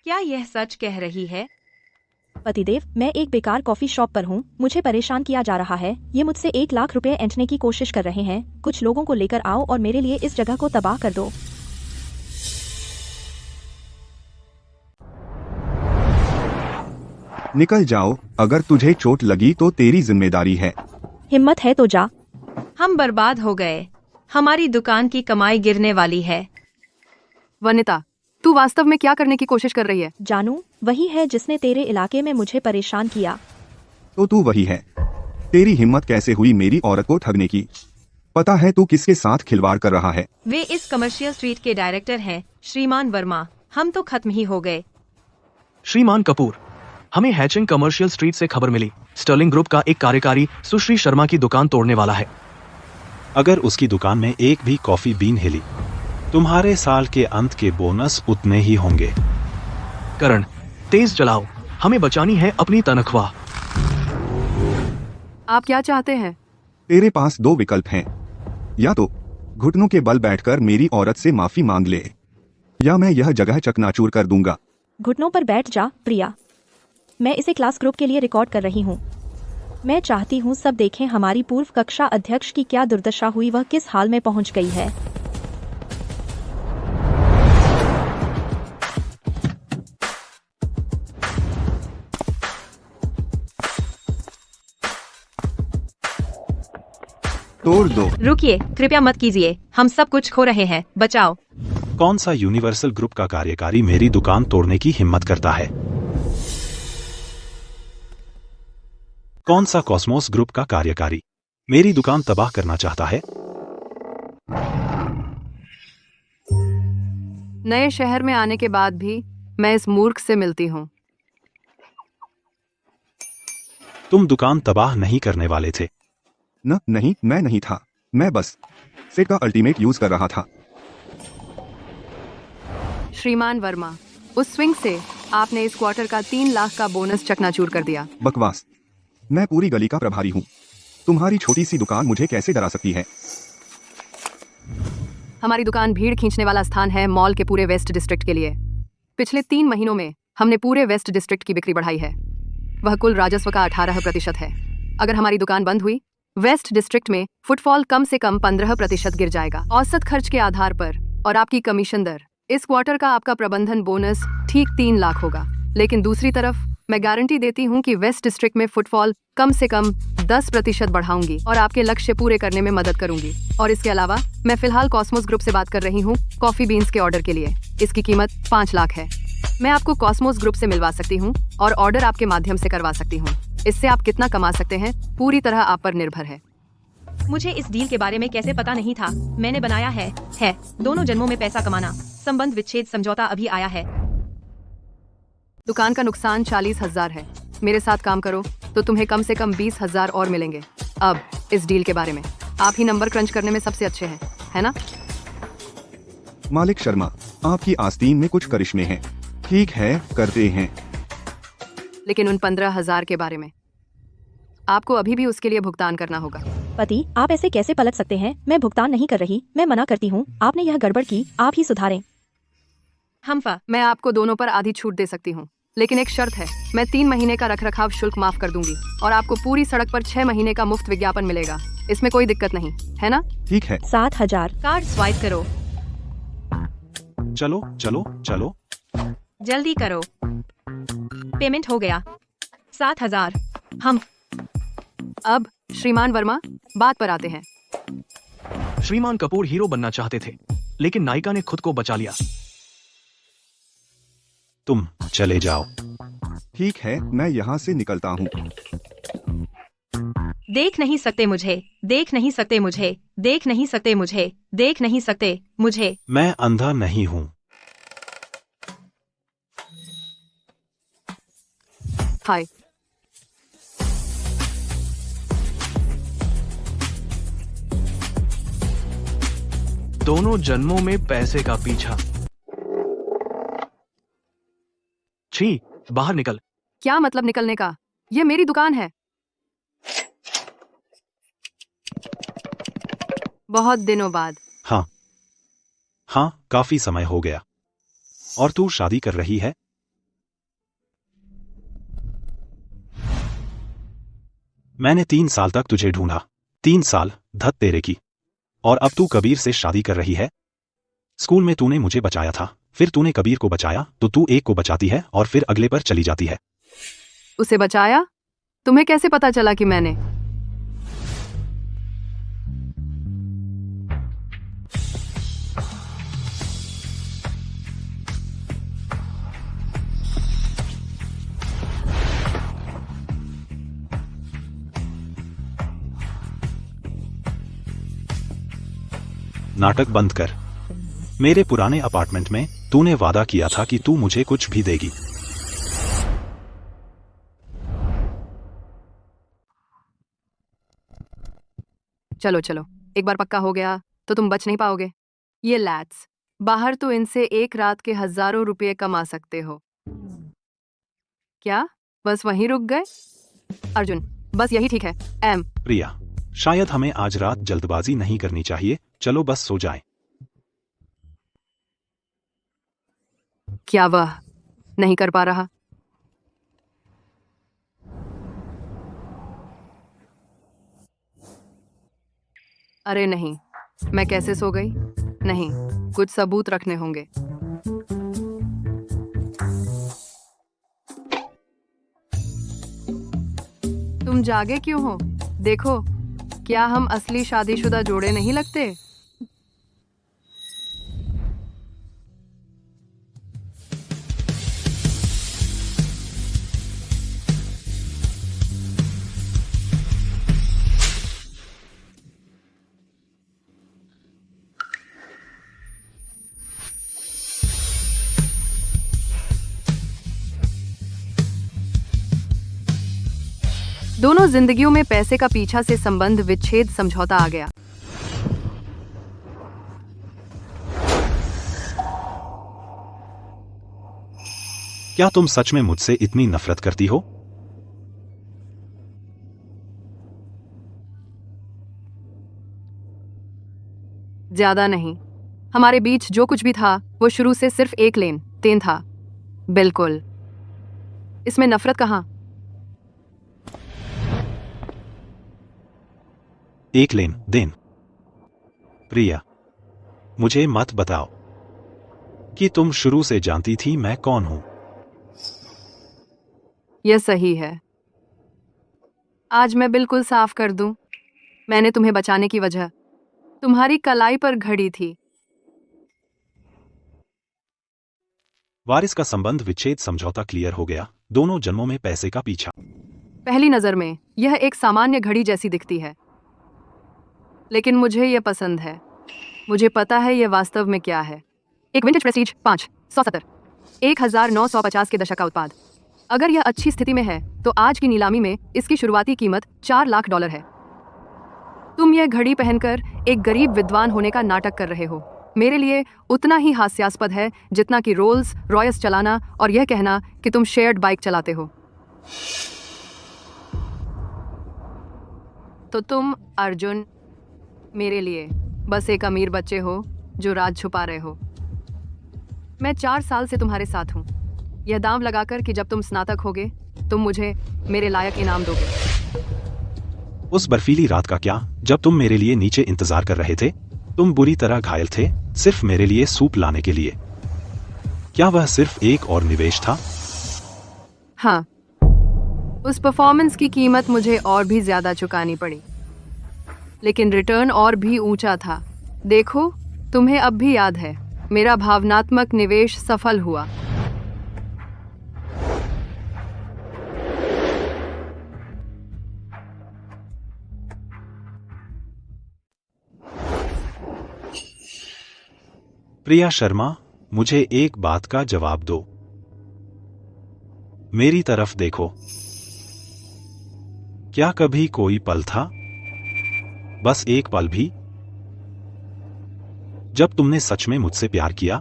क्या यह सच कह रही है? पतिदेव, मैं एक बेकार कॉफी शॉप पर हूँ। मुझे परेशान किया जा रहा है। ये मुझसे 1 लाख रुपए ऐंठने की कोशिश कर रहे हैं। कुछ लोगों को लेकर आओ और मेरे लिए इस जगह को तबाह कर दो। निकल जाओ। अगर तुझे चोट लगी तो तेरी जिम्मेदारी है। हिम्मत है तो जा। हम बर्बाद हो गए। हमारी दुकान की कमाई गिरने वाली है। वनिता, तू वास्तव में क्या करने की कोशिश कर रही है? जानू, वही है जिसने तेरे इलाके में मुझे परेशान किया। तो तू वही है। तेरी हिम्मत कैसे हुई मेरी औरत को ठगने की? पता है तू किसके साथ खिलवाड़ कर रहा है? वे इस कमर्शियल स्ट्रीट के डायरेक्टर हैं, श्रीमान वर्मा। हम तो खत्म ही हो गए। श्रीमान कपूर, हमें हैचिंग कमर्शियल स्ट्रीट से खबर मिली। स्टर्लिंग ग्रुप का एक कार्यकारी सुश्री शर्मा की दुकान तोड़ने वाला है। अगर उसकी दुकान में एक भी कॉफी बीन हिली, तुम्हारे साल के अंत के बोनस उतने ही होंगे। करण, तेज चलाओ। हमें बचानी है अपनी तनख्वाह। आप क्या चाहते हैं? तेरे पास 2 विकल्प हैं। या तो घुटनों के बल बैठकर मेरी औरत से माफी मांग ले, या मैं यह जगह चकनाचूर कर दूंगा। घुटनों पर बैठ जा प्रिया। मैं इसे क्लास ग्रुप के लिए रिकॉर्ड कर रही हूँ। मैं चाहती हूँ सब देखें हमारी पूर्व कक्षा अध्यक्ष की क्या दुर्दशा हुई, वह किस हाल में पहुँच गई है। तोड़ दो। रुकिए, कृपया मत कीजिए। हम सब कुछ खो रहे हैं। बचाओ। कौन सा यूनिवर्सल ग्रुप का कार्यकारी मेरी दुकान तोड़ने की हिम्मत करता है? कौन सा कॉस्मोस ग्रुप का कार्यकारी मेरी दुकान तबाह करना चाहता है? नए शहर में आने के बाद भी मैं इस मूर्ख से मिलती हूँ। तुम दुकान तबाह नहीं करने वाले थे। नहीं, मैं नहीं था। मैं बस सेट का अल्टीमेट यूज कर रहा था। श्रीमान वर्मा, उस स्विंग से आपने इस क्वार्टर का 3 लाख का बोनस चकनाचूर कर दिया। बकवास। मैं पूरी गली का प्रभारी हूँ। तुम्हारी छोटी सी दुकान मुझे कैसे डरा सकती है? हमारी दुकान भीड़ खींचने वाला स्थान है मॉल के पूरे वेस्ट डिस्ट्रिक्ट के लिए। पिछले 3 महीनों में हमने पूरे वेस्ट डिस्ट्रिक्ट की बिक्री बढ़ाई है। वह कुल राजस्व का 18% है। अगर हमारी दुकान बंद हुई, वेस्ट डिस्ट्रिक्ट में फुटफॉल कम से कम 15% गिर जाएगा औसत खर्च के आधार पर। और आपकी कमीशन दर, इस क्वार्टर का आपका प्रबंधन बोनस ठीक 3 लाख होगा। लेकिन दूसरी तरफ मैं गारंटी देती हूँ कि वेस्ट डिस्ट्रिक्ट में फुटफॉल कम से कम 10% बढ़ाऊंगी और आपके लक्ष्य पूरे करने में मदद करूंगी। और इसके अलावा मैं फिलहाल कॉस्मोस ग्रुप से बात कर रही हूँ कॉफी बीन्स के ऑर्डर के लिए। इसकी कीमत 5 लाख है। मैं आपको कॉस्मोस ग्रुप से मिलवा सकती हूँ और ऑर्डर आपके माध्यम से करवा सकती हूँ। इससे आप कितना कमा सकते हैं पूरी तरह आप पर निर्भर है। मुझे इस डील के बारे में कैसे पता नहीं था? मैंने बनाया है। दोनों जन्मों में पैसा कमाना। संबंध विच्छेद समझौता अभी आया है। दुकान का नुकसान 40,000 है। मेरे साथ काम करो तो तुम्हें कम से कम 20,000 और मिलेंगे। अब इस डील के बारे में आप ही नंबर क्रंच करने में सबसे अच्छे हैं, है ना? मालिक शर्मा, आपकी आस्तीन में कुछ करिश्मे हैं। ठीक है, करते हैं। लेकिन उन 15,000 के बारे में आपको अभी भी उसके लिए भुगतान करना होगा। पति, आप ऐसे कैसे पलट सकते हैं? मैं भुगतान नहीं कर रही, मैं मना करती हूँ। आपने यह गड़बड़ की, आप ही सुधारें। हमफा, मैं आपको दोनों पर आधी छूट दे सकती हूँ, लेकिन एक शर्त है। मैं 3 महीने का रखरखाव शुल्क माफ कर दूंगी और आपको पूरी सड़क पर 6 महीने का मुफ्त विज्ञापन मिलेगा। इसमें कोई दिक्कत नहीं है ना? ठीक है। 7,000। कार्ड स्वाइप करो, चलो चलो चलो। जल्दी करो। पेमेंट हो गया। 7,000। हम अब श्रीमान वर्मा, बात पर आते हैं। श्रीमान कपूर हीरो बनना चाहते थे, लेकिन नायिका ने खुद को बचा लिया। तुम चले जाओ। ठीक है, मैं यहाँ से निकलता हूँ। देख नहीं सकते मुझे, देख नहीं सकते मुझे, देख नहीं सकते मुझे, देख नहीं सकते मुझे। मैं अंधा नहीं हूँ। हाय। दोनों जन्मों में पैसे का पीछा। छी, बाहर निकल। क्या मतलब निकलने का? ये मेरी दुकान है। बहुत दिनों बाद। हाँ हाँ, काफी समय हो गया। और तू शादी कर रही है? मैंने 3 साल तक तुझे ढूंढा। 3 साल, धत तेरे की। और अब तू कबीर से शादी कर रही है? स्कूल में तूने मुझे बचाया था, फिर तूने कबीर को बचाया, तो तू एक को बचाती है और फिर अगले पर चली जाती है। उसे बचाया? तुम्हें कैसे पता चला कि मैंने? नाटक बंद कर। मेरे पुराने अपार्टमेंट में तूने वादा किया था कि तू मुझे कुछ भी देगी। चलो चलो, एक बार पक्का हो गया तो तुम बच नहीं पाओगे। ये लैट्स, बाहर तो इनसे एक रात के हजारों रुपये कमा सकते हो। क्या बस वहीं रुक गए? अर्जुन, बस यही ठीक है। प्रिया, शायद हमें आज रात जल्दबाजी नहीं करनी चाहिए। चलो बस सो जाएं। क्या वह नहीं कर पा रहा? अरे नहीं, मैं कैसे सो गई? नहीं, कुछ सबूत रखने होंगे। तुम जागे क्यों हो? देखो, क्या हम असली शादीशुदा जोड़े नहीं लगते? दोनों जिंदगियों में पैसे का पीछा से संबंध विच्छेद समझौता आ गया। क्या तुम सच में मुझसे इतनी नफरत करती हो? ज्यादा नहीं। हमारे बीच जो कुछ भी था वो शुरू से सिर्फ एक लेन देन था। बिल्कुल। इसमें नफरत कहाँ? एक लेन देन? प्रिया, मुझे मत बताओ कि तुम शुरू से जानती थी मैं कौन हूं। यह सही है। आज मैं बिल्कुल साफ कर दूं, मैंने तुम्हें बचाने की वजह तुम्हारी कलाई पर घड़ी थी। वारिस का संबंध विच्छेद समझौता क्लियर हो गया। दोनों जन्मों में पैसे का पीछा। पहली नजर में यह एक सामान्य घड़ी जैसी दिखती है, लेकिन मुझे यह पसंद है। मुझे पता है यह वास्तव में क्या है। एक विंटेज प्रेस्टीज 570 1950 के दशक का उत्पाद। अगर यह अच्छी स्थिति में है तो आज की नीलामी में इसकी शुरुआती कीमत $4 लाख है। तुम यह घड़ी पहनकर एक गरीब विद्वान होने का नाटक कर रहे हो। मेरे लिए उतना ही हास्यास्पद है जितना कि रोल्स रॉयस चलाना और यह कहना कि तुम शेयर्ड बाइक चलाते हो। तो तुम अर्जुन मेरे लिए बस एक अमीर बच्चे हो जो राज छुपा रहे हो। मैं 4 साल से तुम्हारे साथ हूँ, यह दांव लगाकर कि जब तुम स्नातक होगे तुम मुझे मेरे लायक इनाम दोगे। उस बर्फीली रात का क्या, जब तुम मेरे लिए नीचे इंतजार कर रहे थे? तुम बुरी तरह घायल थे, सिर्फ मेरे लिए सूप लाने के लिए। क्या वह सिर्फ एक और निवेश था? हाँ, उस परफॉर्मेंस की कीमत मुझे और भी ज्यादा चुकानी पड़ी, लेकिन रिटर्न और भी ऊंचा था। देखो, तुम्हें अब भी याद है, मेरा भावनात्मक निवेश सफल हुआ। प्रिया शर्मा, मुझे एक बात का जवाब दो। मेरी तरफ देखो। क्या कभी कोई पल था, बस एक पल भी, जब तुमने सच में मुझसे प्यार किया?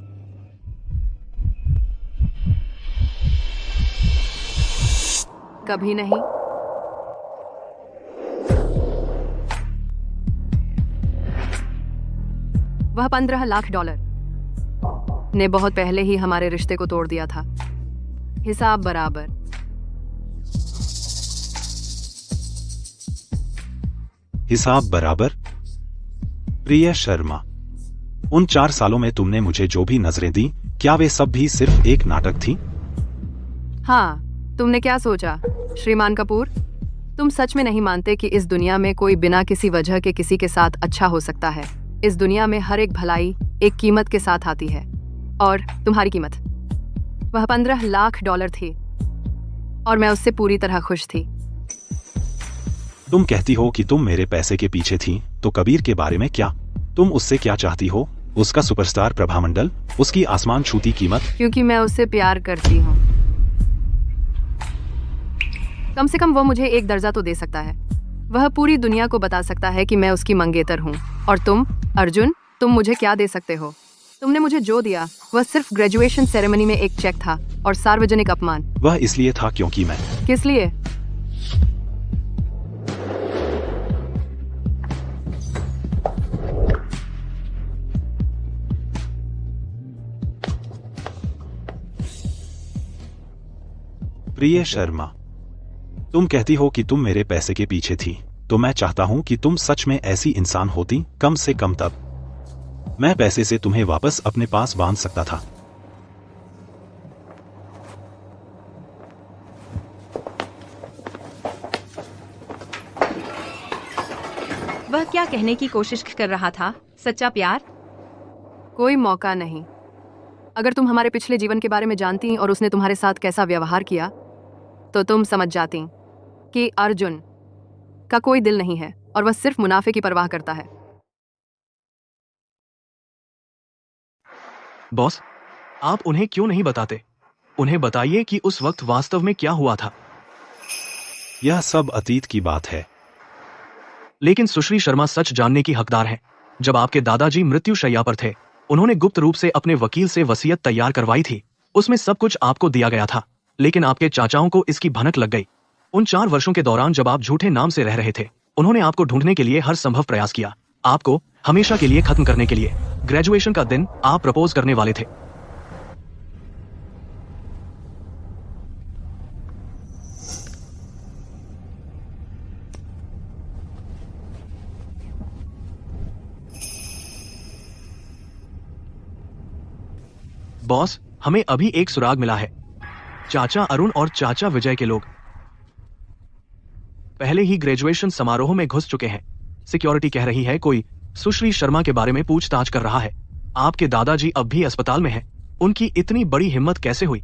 कभी नहीं। वह $15 लाख ने बहुत पहले ही हमारे रिश्ते को तोड़ दिया था। हिसाब बराबर। हिसाब बराबर? प्रिया शर्मा, उन 4 सालों में तुमने मुझे जो भी नजरें दी, क्या वे सब भी सिर्फ एक नाटक थी? हाँ, तुमने क्या सोचा श्रीमान कपूर? तुम सच में नहीं मानते कि इस दुनिया में कोई बिना किसी वजह के किसी के साथ अच्छा हो सकता है? इस दुनिया में हर एक भलाई एक कीमत के साथ आती है, और तुम्हारी कीमत वह $15 लाख थी, और मैं उससे पूरी तरह खुश थी। तुम कहती हो कि तुम मेरे पैसे के पीछे थी, तो कबीर के बारे में क्या? तुम उससे क्या चाहती हो? उसका सुपरस्टार प्रभामंडल, उसकी आसमान छूती कीमत? क्योंकि मैं उससे प्यार करती हूँ। कम से कम वो मुझे एक दर्जा तो दे सकता है। वह पूरी दुनिया को बता सकता है कि मैं उसकी मंगेतर हूँ। और तुम अर्जुन, तुम मुझे क्या दे सकते हो? तुमने मुझे जो दिया वह सिर्फ ग्रेजुएशन सेरेमनी में एक चेक था और सार्वजनिक अपमान। वह इसलिए था क्योंकि मैं... किस लिए? प्रिय शर्मा, तुम कहती हो कि तुम मेरे पैसे के पीछे थी, तो मैं चाहता हूं कि तुम सच में ऐसी इंसान होती, कम से कम तब मैं पैसे से तुम्हें वापस अपने पास बांध सकता था। वह क्या कहने की कोशिश कर रहा था? सच्चा प्यार? कोई मौका नहीं। अगर तुम हमारे पिछले जीवन के बारे में जानती और उसने तुम्हारे साथ कैसा व्यवहार किया, तो तुम समझ जाती कि अर्जुन का कोई दिल नहीं है और वह सिर्फ मुनाफे की परवाह करता है। बॉस, आप उन्हें क्यों नहीं बताते? उन्हें बताइए कि उस वक्त वास्तव में क्या हुआ था। यह सब अतीत की बात है। लेकिन सुश्री शर्मा सच जानने की हकदार है। जब आपके दादाजी मृत्युशैया पर थे, उन्होंने गुप्त रूप से अपने वकील से वसीयत तैयार करवाई थी। उसमें सब कुछ आपको दिया गया था, लेकिन आपके चाचाओं को इसकी भनक लग गई। उन 4 वर्षों के दौरान जब आप झूठे नाम से रह रहे थे, उन्होंने आपको ढूंढने के लिए हर संभव प्रयास किया, आपको हमेशा के लिए खत्म करने के लिए। ग्रेजुएशन का दिन आप प्रपोज करने वाले थे। बॉस, हमें अभी एक सुराग मिला है। चाचा अरुण और चाचा विजय के लोग पहले ही ग्रेजुएशन समारोह में घुस चुके हैं। सिक्योरिटी कह रही है कोई सुश्री शर्मा के बारे में पूछताछ कर रहा है। आपके दादाजी अब भी अस्पताल में हैं। उनकी इतनी बड़ी हिम्मत कैसे हुई?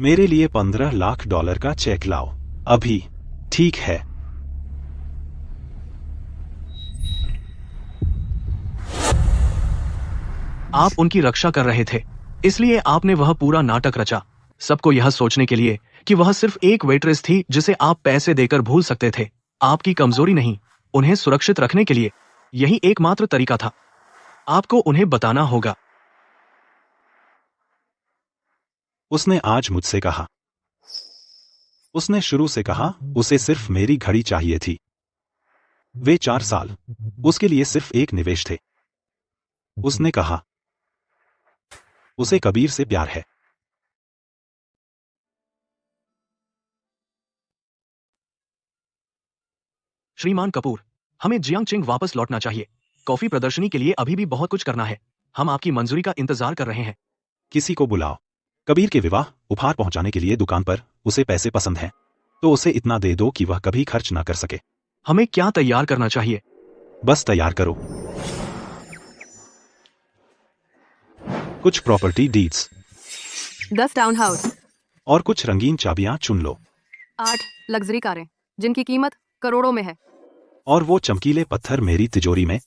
मेरे लिए $15 लाख का चेक लाओ अभी। ठीक है। आप उनकी रक्षा कर रहे थे, इसलिए आपने वह पूरा नाटक रचा, सबको यह सोचने के लिए कि वह सिर्फ एक वेट्रेस थी जिसे आप पैसे देकर भूल सकते थे। आपकी कमजोरी नहीं, उन्हें सुरक्षित रखने के लिए यही एकमात्र तरीका था। आपको उन्हें बताना होगा। उसने आज मुझसे कहा। उसने शुरू से कहा उसे सिर्फ मेरी घड़ी चाहिए थी। वे 4 साल उसके लिए सिर्फ एक निवेश थे। उसने कहा उसे कबीर से प्यार है। श्रीमान कपूर, हमें जियांगचिंग वापस लौटना चाहिए। कॉफी प्रदर्शनी के लिए अभी भी बहुत कुछ करना है। हम आपकी मंजूरी का इंतजार कर रहे हैं। किसी को बुलाओ। कबीर के विवाह उपहार पहुंचाने के लिए दुकान पर उसे पैसे पसंद हैं, तो उसे इतना दे दो कि वह कभी खर्च ना कर सके। हमें क्या तैयार करना चाहिए? बस तैयार करो। कुछ प्रॉपर्टी डीड्स 10 टाउन हाउस, और कुछ रंगीन चाबियां चुन लो। 8 लग्जरी कारें जिनकी कीमत करोड़ों में है। और वो चमकीले पत्थर मेरी तिजोरी में,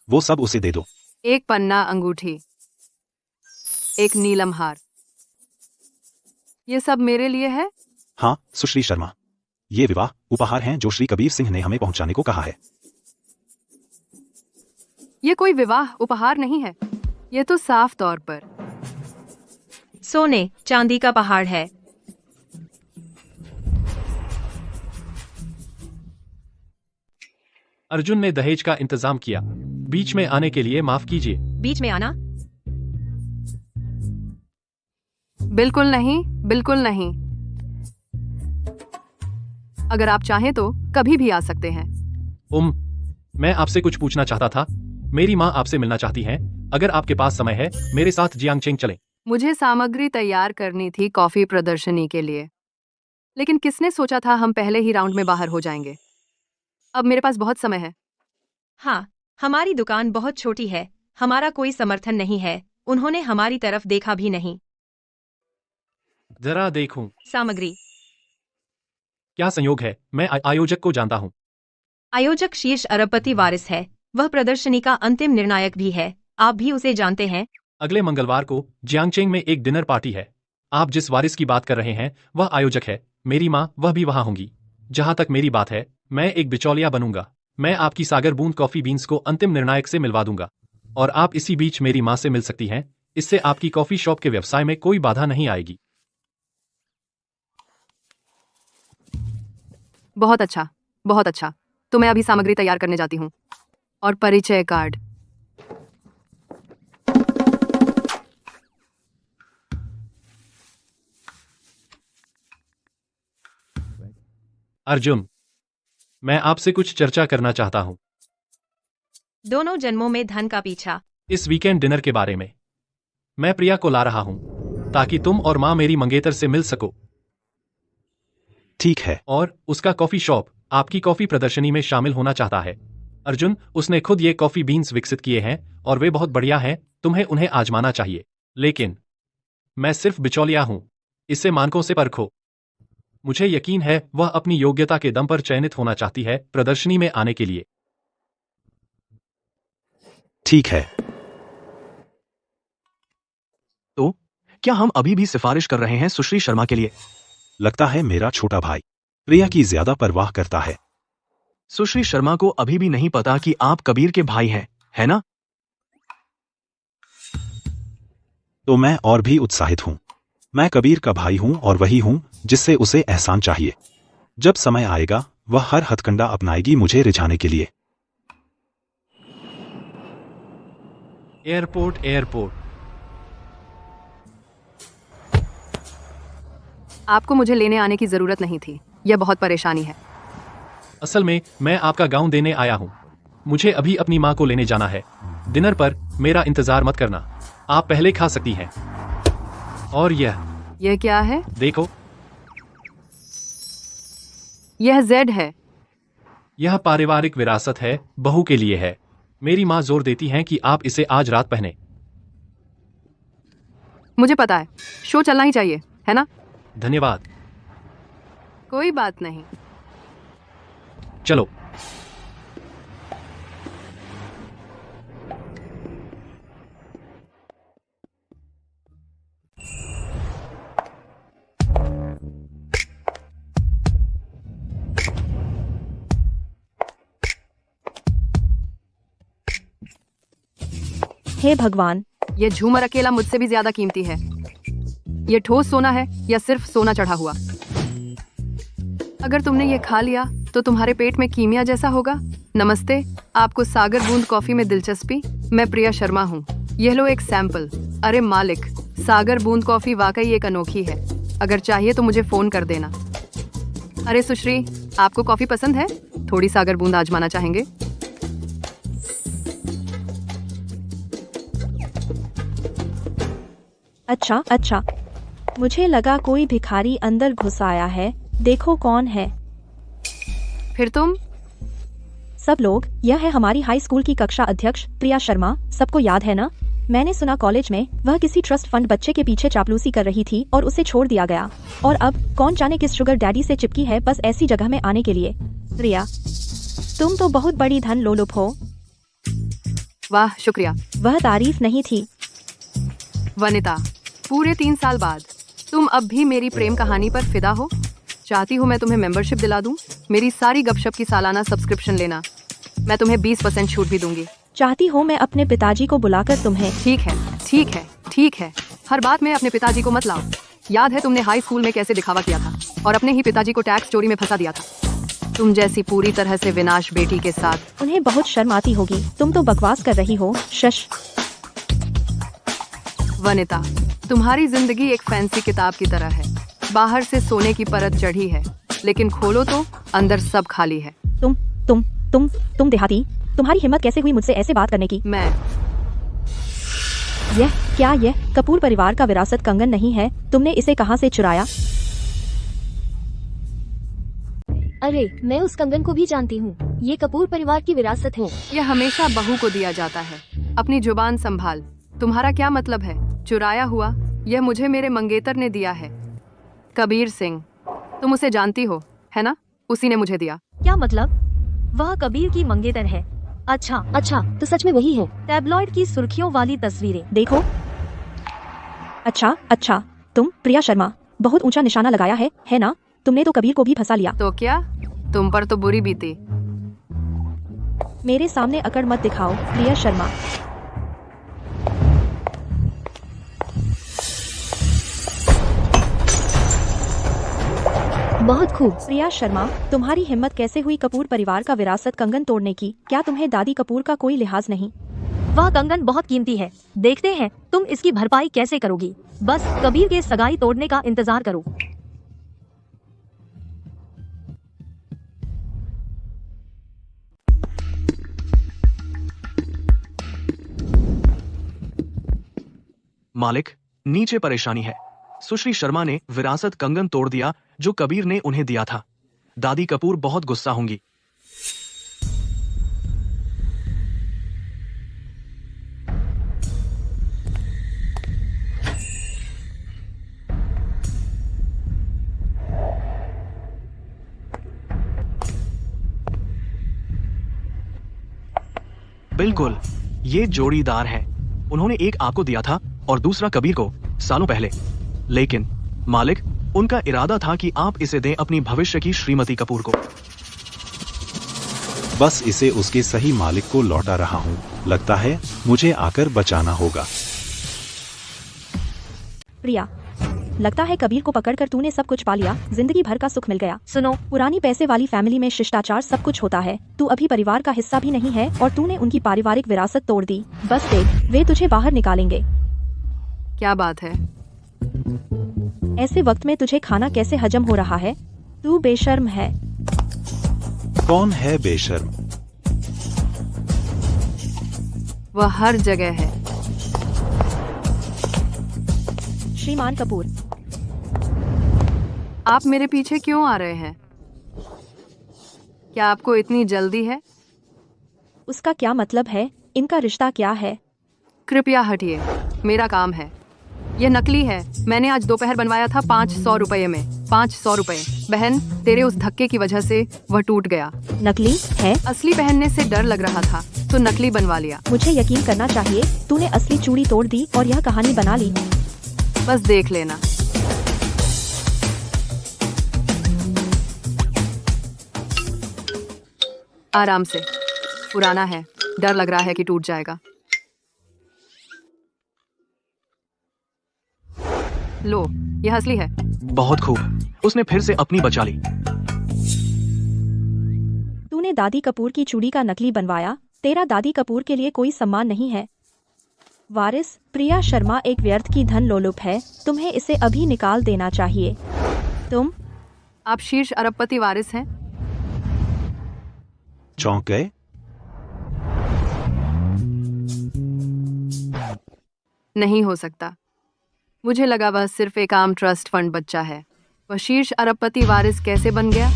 वो सब उसे दे दो। 1 पन्ना अंगूठी, 1 नीलम हार। ये सब मेरे लिए है? हाँ सुश्री शर्मा, ये विवाह उपहार हैं जो श्री कबीर सिंह ने हमें पहुंचाने को कहा है। ये कोई विवाह उपहार नहीं है, ये तो साफ तौर पर सोने चांदी का पहाड़ है। अर्जुन ने दहेज का इंतजाम किया। बीच में आने के लिए माफ कीजिए। बीच में आना? बिल्कुल नहीं, बिल्कुल नहीं। अगर आप चाहें तो कभी भी आ सकते हैं। मैं आपसे कुछ पूछना चाहता था। मेरी माँ आपसे मिलना चाहती हैं। अगर आपके पास समय है, मेरे साथ जियांगचिंग चलें। मुझे सामग्री तैयार करनी थी कॉफी प्रदर्शनी के लिए, लेकिन किसने सोचा था हम पहले ही राउंड में बाहर हो जाएंगे। अब मेरे पास बहुत समय है। हाँ, हमारी दुकान बहुत छोटी है, हमारा कोई समर्थन नहीं है। उन्होंने हमारी तरफ देखा भी नहीं। जरा देखूं। सामग्री। क्या संयोग है, मैं आयोजक को जानता हूँ। आयोजक शीर्ष अरबपति वारिस है। वह प्रदर्शनी का अंतिम निर्णायक भी है। आप भी उसे जानते हैं। अगले मंगलवार को जियांगचिंग में एक डिनर पार्टी है। आप जिस वारिस की बात कर रहे हैं वह आयोजक है। मेरी माँ वह भी वहाँ होंगी। जहाँ तक मेरी बात है, मैं एक बिचौलिया बनूंगा। मैं आपकी सागर बूंद कॉफी बीन्स को अंतिम निर्णायक से मिलवा दूंगा, और आप इसी बीच मेरी माँ से मिल सकती हैं। इससे आपकी कॉफी शॉप के व्यवसाय में कोई बाधा नहीं आएगी। बहुत अच्छा, बहुत अच्छा। तो मैं अभी सामग्री तैयार करने जाती हूँ। और परिचय कार्ड। अर्जुन, मैं आपसे कुछ चर्चा करना चाहता हूँ। दोनों जन्मों में धन का पीछा। इस वीकेंड डिनर के बारे में। मैं प्रिया को ला रहा हूँ ताकि तुम और माँ मेरी मंगेतर से मिल सको। ठीक है। और उसका कॉफी शॉप आपकी कॉफी प्रदर्शनी में शामिल होना चाहता है। अर्जुन, उसने खुद ये कॉफी बीन्स विकसित किए हैं और वे बहुत बढ़िया हैं। तुम्हें उन्हें आजमाना चाहिए। लेकिन मैं सिर्फ बिचौलिया हूं। इससे मानकों से परखो। मुझे यकीन है वह अपनी योग्यता के दम पर चयनित होना चाहती है प्रदर्शनी में आने के लिए। ठीक है। तो क्या हम अभी भी सिफारिश कर रहे हैं सुश्री शर्मा के लिए? लगता है मेरा छोटा भाई प्रिया की ज्यादा परवाह करता है। सुश्री शर्मा को अभी भी नहीं पता कि आप कबीर के भाई हैं, है ना? तो मैं और भी उत्साहित हूं। मैं कबीर का भाई हूं और वही हूं जिससे उसे एहसान चाहिए। जब समय आएगा वह हर हथकंडा अपनाएगी मुझे रिझाने के लिए। एयरपोर्ट। आपको मुझे लेने आने की जरूरत नहीं थी। यह बहुत परेशानी है। असल में मैं आपका गाउन देने आया हूँ। मुझे अभी अपनी माँ को लेने जाना है। डिनर पर मेरा इंतजार मत करना। आप पहले खा सकती हैं। और यह क्या है? देखो, यह जेड है। यह पारिवारिक विरासत है, बहू के लिए है। मेरी माँ जोर देती हैं कि आप इसे आज रात पहने। मुझे पता है, शो चलना ही चाहिए, है ना? धन्यवाद। कोई बात नहीं। चलो। हे भगवान, ये झूमर अकेला मुझसे भी ज्यादा कीमती है। ये ठोस सोना है या सिर्फ सोना चढ़ा हुआ? अगर तुमने ये खा लिया तो तुम्हारे पेट में कीमिया जैसा होगा। नमस्ते, आपको सागर बूंद कॉफी में दिलचस्पी? मैं प्रिया शर्मा हूँ। यह लो एक सैंपल। अरे मालिक, सागर बूंद कॉफी वाकई एक अनोखी है। अगर चाहिए तो मुझे फोन कर देना। अरे सुश्री, आपको कॉफी पसंद है? थोड़ी सागर बूंद आजमाना चाहेंगे? अच्छा अच्छा, मुझे लगा कोई भिखारी अंदर घुस आया है। देखो कौन है। फिर तुम? सब लोग, यह है हमारी हाई स्कूल की कक्षा अध्यक्ष प्रिया शर्मा। सबको याद है ना? मैंने सुना कॉलेज में वह किसी ट्रस्ट फंड बच्चे के पीछे चापलूसी कर रही थी और उसे छोड़ दिया गया। और अब कौन जाने किस शुगर डैडी से चिपकी है बस ऐसी जगह में आने के लिए। प्रिया, तुम तो बहुत बड़ी धन लोलुप हो। वाह शुक्रिया। वह तारीफ नहीं थी। वनिता, पूरे 3 साल बाद तुम अब भी मेरी प्रेम कहानी पर फिदा हो? चाहती हो मैं तुम्हें मेंबरशिप दिला दूं? मेरी सारी गपशप की सालाना सब्सक्रिप्शन लेना। मैं तुम्हें 20% छूट भी दूंगी। चाहती हो मैं अपने पिताजी को बुलाकर तुम्हें? ठीक है, ठीक है, ठीक है। हर बात में अपने पिताजी को मत लाओ। याद है तुमने हाई स्कूल में कैसे दिखावा किया था और अपने ही पिताजी को टैक्स चोरी में फंसा दिया था। तुम जैसी पूरी तरह से विनाश बेटी के साथ। उन्हें बहुत शर्म आती होगी। तुम तो बकवास कर रही हो। शश। वनिता, तुम्हारी जिंदगी एक फैंसी किताब की तरह है। बाहर से सोने की परत चढ़ी है, लेकिन खोलो तो अंदर सब खाली है। तुम देहाती, तुम्हारी हिम्मत कैसे हुई मुझसे ऐसे बात करने की? यह कपूर परिवार का विरासत कंगन नहीं है? तुमने इसे कहां से चुराया? अरे, मैं उस कंगन को भी जानती हूँ। ये कपूर परिवार की विरासत है। यह हमेशा बहू को दिया जाता है। अपनी जुबान संभाल। तुम्हारा क्या मतलब है? चुराया हुआ? यह मुझे मेरे मंगेतर ने दिया है। कबीर सिंह, तुम उसे जानती हो, है ना? उसी ने मुझे दिया। क्या मतलब? वह कबीर की मंगेतर है? अच्छा, तो सच में वही है। टैबलॉइड की सुर्खियों वाली तस्वीरें देखो। अच्छा, तुम प्रिया शर्मा, बहुत ऊंचा निशाना लगाया है ना? तुमने तो कबीर को भी फंसा लिया। तो क्या? तुम पर तो बुरी बीती। मेरे सामने अकड़ मत दिखाओ प्रिया शर्मा। बहुत खूब। प्रिया शर्मा, तुम्हारी हिम्मत कैसे हुई कपूर परिवार का विरासत कंगन तोड़ने की? क्या तुम्हें दादी कपूर का कोई लिहाज नहीं? वह कंगन बहुत कीमती है। देखते हैं तुम इसकी भरपाई कैसे करोगी। बस कबीर के सगाई तोड़ने का इंतजार करो। मालिक, नीचे परेशानी है। सुश्री शर्मा ने विरासत कंगन तोड़ दिया जो कबीर ने उन्हें दिया था। दादी कपूर बहुत गुस्सा होंगी। बिल्कुल, ये जोड़ीदार है। उन्होंने एक आपको दिया था और दूसरा कबीर को, सालों पहले। लेकिन मालिक, उनका इरादा था कि आप इसे दें अपनी भविष्य की श्रीमती कपूर को। बस इसे उसके सही मालिक को लौटा रहा हूँ। लगता है मुझे आकर बचाना होगा। प्रिया, लगता है कबीर को पकड़कर तूने सब कुछ पा लिया। जिंदगी भर का सुख मिल गया। सुनो, पुरानी पैसे वाली फैमिली में शिष्टाचार सब कुछ होता है। तू अभी परिवार का हिस्सा भी नहीं है और तूने उनकी पारिवारिक विरासत तोड़ दी। बस देख, वे तुझे बाहर निकालेंगे। क्या बात है? ऐसे वक्त में तुझे खाना कैसे हजम हो रहा है? तू बेशर्म है। कौन है बेशर्म? वह हर जगह है। श्रीमान कपूर, आप मेरे पीछे क्यों आ रहे हैं? क्या आपको इतनी जल्दी है? उसका क्या मतलब है? इनका रिश्ता क्या है? कृपया हटिए, मेरा काम है। यह नकली है। मैंने आज दोपहर बनवाया था 500 रुपये में। 500 रुपये। बहन, तेरे उस धक्के की वजह से वह टूट गया। नकली है? असली पहनने से डर लग रहा था तो नकली बनवा लिया। मुझे यकीन करना चाहिए तूने असली चूड़ी तोड़ दी और यह कहानी बना ली। बस देख लेना। आराम से। पुराना है, डर लग रहा है कि टूट जाएगा। लो, यह असली है। बहुत खूब, उसने फिर से अपनी बचा ली। तूने दादी कपूर की चूड़ी का नकली बनवाया। तेरा दादी कपूर के लिए कोई सम्मान नहीं है। वारिस, प्रिया शर्मा एक व्यर्थ की धन लोलुप है। तुम्हें इसे अभी निकाल देना चाहिए। तुम आप शीर्ष अरबपति वारिस हैं? चौंक गए? नहीं हो सकता। मुझे लगा वह सिर्फ एक आम ट्रस्ट फंड बच्चा है। वह शीर्ष अरबपति वारिस कैसे बन गया?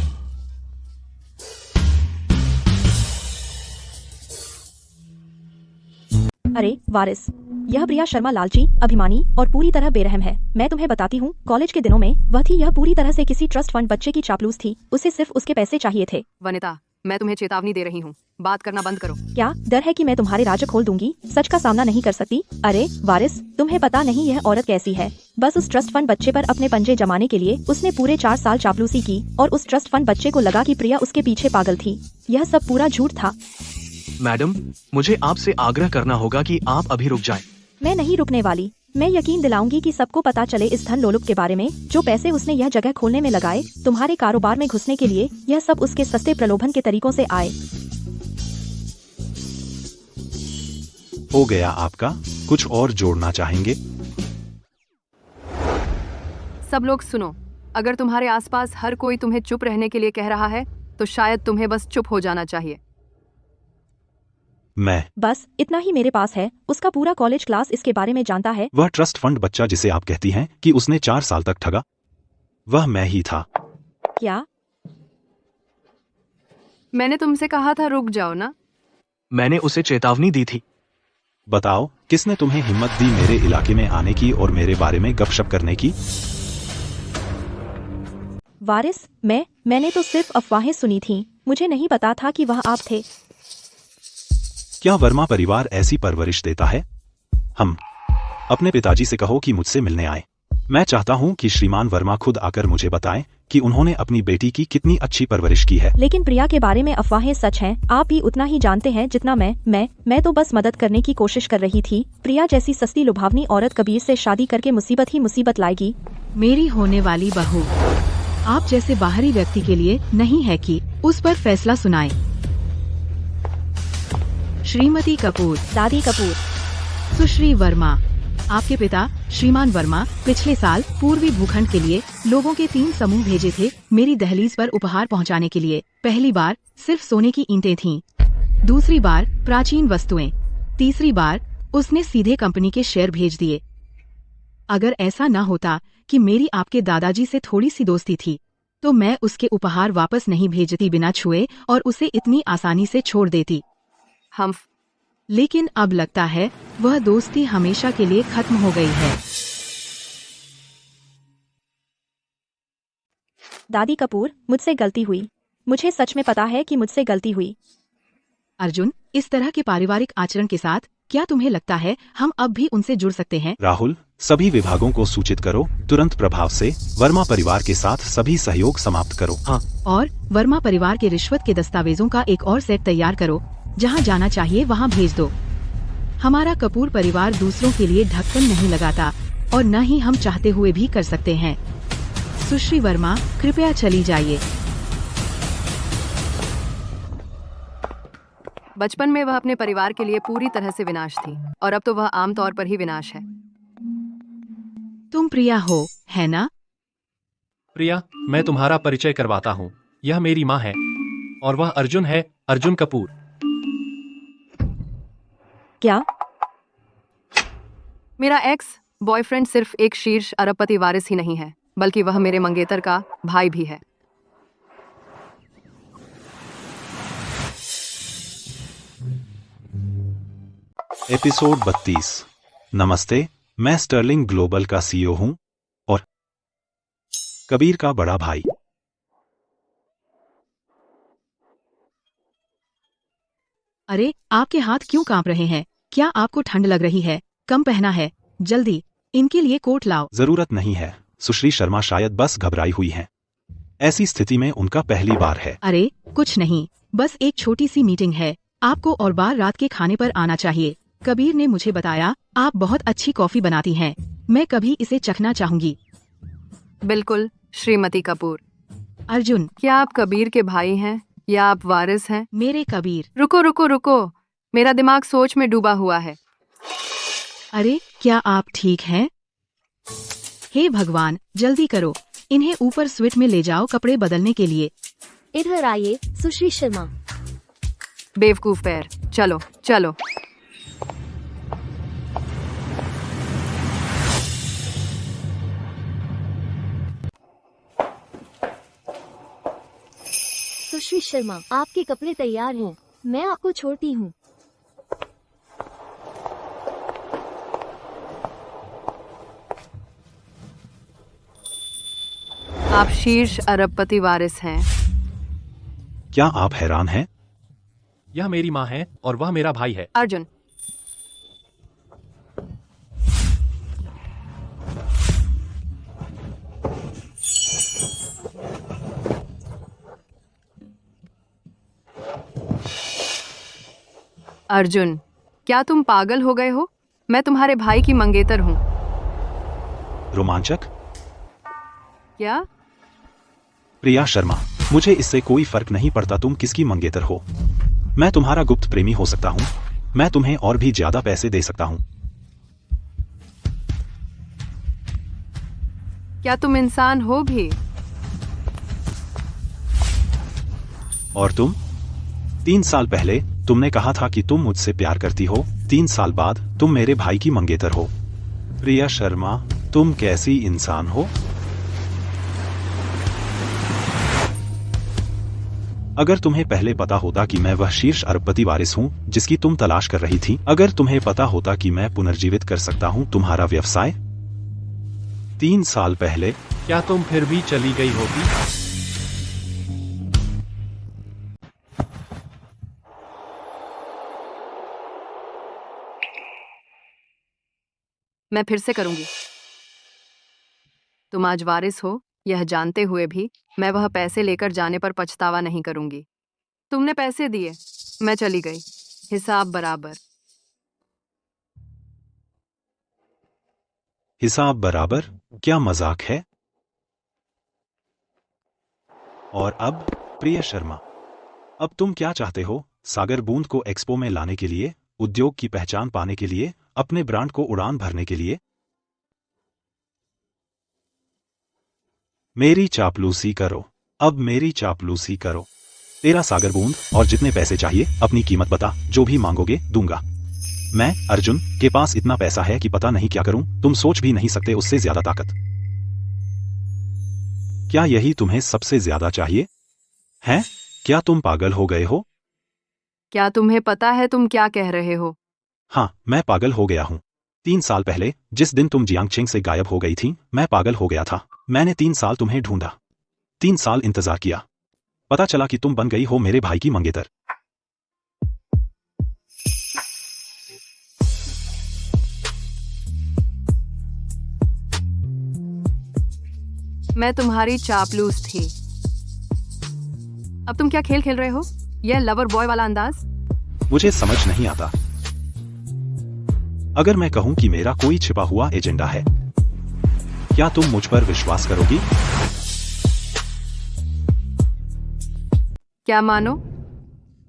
अरे वारिस, यह प्रिया शर्मा लालची, अभिमानी और पूरी तरह बेरहम है। मैं तुम्हें बताती हूँ, कॉलेज के दिनों में वह थी, यह पूरी तरह से किसी ट्रस्ट फंड बच्चे की चापलूस थी। उसे सिर्फ उसके पैसे चाहिए थे। वनिता, मैं तुम्हें चेतावनी दे रही हूँ, बात करना बंद करो। क्या डर है कि मैं तुम्हारे राज खोल दूंगी? सच का सामना नहीं कर सकती? अरे वारिस, तुम्हें पता नहीं यह औरत कैसी है। बस उस ट्रस्ट फंड बच्चे पर अपने पंजे जमाने के लिए उसने पूरे 4 साल चापलूसी की और उस ट्रस्ट फंड बच्चे को लगा कि प्रिया उसके पीछे पागल थी। यह सब पूरा झूठ था। मैडम, मुझे आपसे आग्रह करना होगा कि आप अभी रुक जाएं। मैं नहीं रुकने वाली। मैं यकीन दिलाऊंगी कि सबको पता चले इस धन लोलुप के बारे में, जो पैसे उसने यह जगह खोलने में लगाए, तुम्हारे कारोबार में घुसने के लिए। यह सब उसके सस्ते प्रलोभन के तरीकों से आए। हो गया आपका? कुछ और जोड़ना चाहेंगे? सब लोग सुनो, अगर तुम्हारे आसपास हर कोई तुम्हें चुप रहने के लिए कह रहा है तो शायद तुम्हें बस चुप हो जाना चाहिए। मैं बस इतना ही मेरे पास है। उसका पूरा कॉलेज क्लास इसके बारे में जानता है। वह ट्रस्ट फंड बच्चा जिसे आप कहती हैं कि उसने 4 साल तक ठगा, वह मैं ही था। क्या? मैंने तुमसे कहा था रुक जाओ ना। मैंने उसे चेतावनी दी थी। बताओ, किसने तुम्हें हिम्मत दी मेरे इलाके में आने की और मेरे बारे में गपशप करने की? वारिस, मैंने तो सिर्फ अफवाहें सुनी थी। मुझे नहीं पता था कि वह आप थे। क्या वर्मा परिवार ऐसी परवरिश देता है? हम अपने पिताजी से कहो कि मुझसे मिलने आए। मैं चाहता हूं कि श्रीमान वर्मा खुद आकर मुझे बताएं कि उन्होंने अपनी बेटी की कितनी अच्छी परवरिश की है। लेकिन प्रिया के बारे में अफवाहें सच हैं। आप भी उतना ही जानते हैं जितना मैं तो बस मदद करने की कोशिश कर रही थी। प्रिया जैसी सस्ती लुभावनी औरत कबीर से शादी करके मुसीबत ही मुसीबत लाएगी। मेरी होने वाली बहू आप जैसे बाहरी व्यक्ति के लिए नहीं है कि उस पर फैसला सुनाए। श्रीमती कपूर, दादी कपूर, सुश्री वर्मा, आपके पिता श्रीमान वर्मा पिछले साल पूर्वी भूखंड के लिए लोगों के 3 समूह भेजे थे मेरी दहलीज पर उपहार पहुंचाने के लिए। पहली बार सिर्फ सोने की ईंटें थीं, दूसरी बार प्राचीन वस्तुएं, तीसरी बार उसने सीधे कंपनी के शेयर भेज दिए। अगर ऐसा न होता कि मेरी आपके दादाजी से थोड़ी सी दोस्ती थी तो मैं उसके उपहार वापस नहीं भेजती बिना छुए और उसे इतनी आसानी से छोड़ देती। लेकिन अब लगता है वह दोस्ती हमेशा के लिए खत्म हो गई है। दादी कपूर, मुझसे गलती हुई। मुझे सच में पता है कि मुझसे गलती हुई। अर्जुन, इस तरह के पारिवारिक आचरण के साथ क्या तुम्हें लगता है हम अब भी उनसे जुड़ सकते हैं? राहुल, सभी विभागों को सूचित करो, तुरंत प्रभाव से वर्मा परिवार के साथ सभी सहयोग समाप्त करो। हाँ, और वर्मा परिवार के रिश्वत के दस्तावेजों का एक और सेट तैयार करो। जहाँ जाना चाहिए वहाँ भेज दो। हमारा कपूर परिवार दूसरों के लिए ढक्कन नहीं लगाता और न ही हम चाहते हुए भी कर सकते हैं। सुश्री वर्मा, कृपया चली जाइए। बचपन में वह अपने परिवार के लिए पूरी तरह से विनाश थी और अब तो वह आमतौर पर ही विनाश है। तुम प्रिया हो, है ना? प्रिया, मैं तुम्हारा परिचय करवाता हूँ। यह मेरी माँ है और वह अर्जुन है, अर्जुन कपूर। क्या? मेरा एक्स बॉयफ्रेंड सिर्फ एक शीर्ष अरबपति वारिस ही नहीं है, बल्कि वह मेरे मंगेतर का भाई भी है। एपिसोड 32। नमस्ते, मैं स्टर्लिंग ग्लोबल का सीईओ हूं और कबीर का बड़ा भाई। अरे, आपके हाथ क्यों कांप रहे हैं? क्या आपको ठंड लग रही है? कम पहना है। जल्दी इनके लिए कोट लाओ। जरूरत नहीं है। सुश्री शर्मा शायद बस घबराई हुई हैं। ऐसी स्थिति में उनका पहली बार है। अरे कुछ नहीं, बस एक छोटी सी मीटिंग है। आपको और बार रात के खाने पर आना चाहिए। कबीर ने मुझे बताया आप बहुत अच्छी कॉफी बनाती हैं। मैं कभी इसे चखना चाहूंगी। बिल्कुल श्रीमती कपूर। अर्जुन, क्या आप कबीर के भाई हैं? या आप वारिस हैं? मेरे कबीर। रुको रुको रुको, मेरा दिमाग सोच में डूबा हुआ है। अरे क्या आप ठीक हैं? हे भगवान, जल्दी करो, इन्हें ऊपर स्विट में ले जाओ कपड़े बदलने के लिए। इधर आइए सुश्री शर्मा। बेवकूफ पैर, चलो चलो। सुश्री शर्मा, आपके कपड़े तैयार हैं, मैं आपको छोड़ती हूँ। आप शीर्ष अरबपति वारिस हैं। क्या आप हैरान हैं? यह मेरी माँ है और वह मेरा भाई है। अर्जुन, अर्जुन, क्या तुम पागल हो गए हो? मैं तुम्हारे भाई की मंगेतर हूँ। रोमांचक। क्या? प्रिया शर्मा, मुझे इससे कोई फर्क नहीं पड़ता तुम किसकी मंगेतर हो। मैं तुम्हारा गुप्त प्रेमी हो सकता हूँ। मैं तुम्हें और भी ज्यादा पैसे दे सकता हूँ। क्या तुम इंसान हो भी? और तुम? 3 साल पहले तुमने कहा था कि तुम मुझसे प्यार करती हो। 3 साल बाद तुम मेरे भाई की मंगेतर हो। प्रिया शर्मा, तुम कैसी इंसान हो? अगर तुम्हें पहले पता होता कि मैं वह शीर्ष अरबपति वारिस हूँ जिसकी तुम तलाश कर रही थी, अगर तुम्हें पता होता कि मैं पुनर्जीवित कर सकता हूँ तुम्हारा व्यवसाय 3 साल पहले, क्या तुम फिर भी चली गई होगी? मैं फिर से करूंगी। तुम आज वारिस हो, यह जानते हुए भी मैं वह पैसे लेकर जाने पर पछतावा नहीं करूंगी। तुमने पैसे दिए, मैं चली गई, हिसाब बराबर। हिसाब बराबर? क्या मजाक है? और अब प्रिया शर्मा, अब तुम क्या चाहते हो? सागर बूंद को एक्सपो में लाने के लिए, उद्योग की पहचान पाने के लिए, अपने ब्रांड को उड़ान भरने के लिए? मेरी चापलूसी करो, अब मेरी चापलूसी करो। तेरा सागर बूंद और जितने पैसे चाहिए अपनी कीमत बता, जो भी मांगोगे दूंगा। मैं अर्जुन के पास इतना पैसा है कि पता नहीं क्या करूं, तुम सोच भी नहीं सकते उससे ज्यादा ताकत। क्या यही तुम्हें सबसे ज्यादा चाहिए? हैं? क्या तुम पागल हो गए हो? क्या तुम्हें पता है तुम क्या कह रहे हो? हाँ, मैं पागल हो गया हूँ। 3 साल पहले जिस दिन तुम जियांगछिंग से गायब हो गई थी, मैं पागल हो गया था। मैंने 3 साल तुम्हें ढूंढा, 3 साल इंतजार किया। पता चला कि तुम बन गई हो मेरे भाई की मंगेतर। मैं तुम्हारी चापलूस थी। अब तुम क्या खेल खेल रहे हो? यह लवर बॉय वाला अंदाज? मुझे समझ नहीं आता। अगर मैं कहूं कि मेरा कोई छिपा हुआ एजेंडा है, क्या तुम मुझ पर विश्वास करोगी? क्या मानो?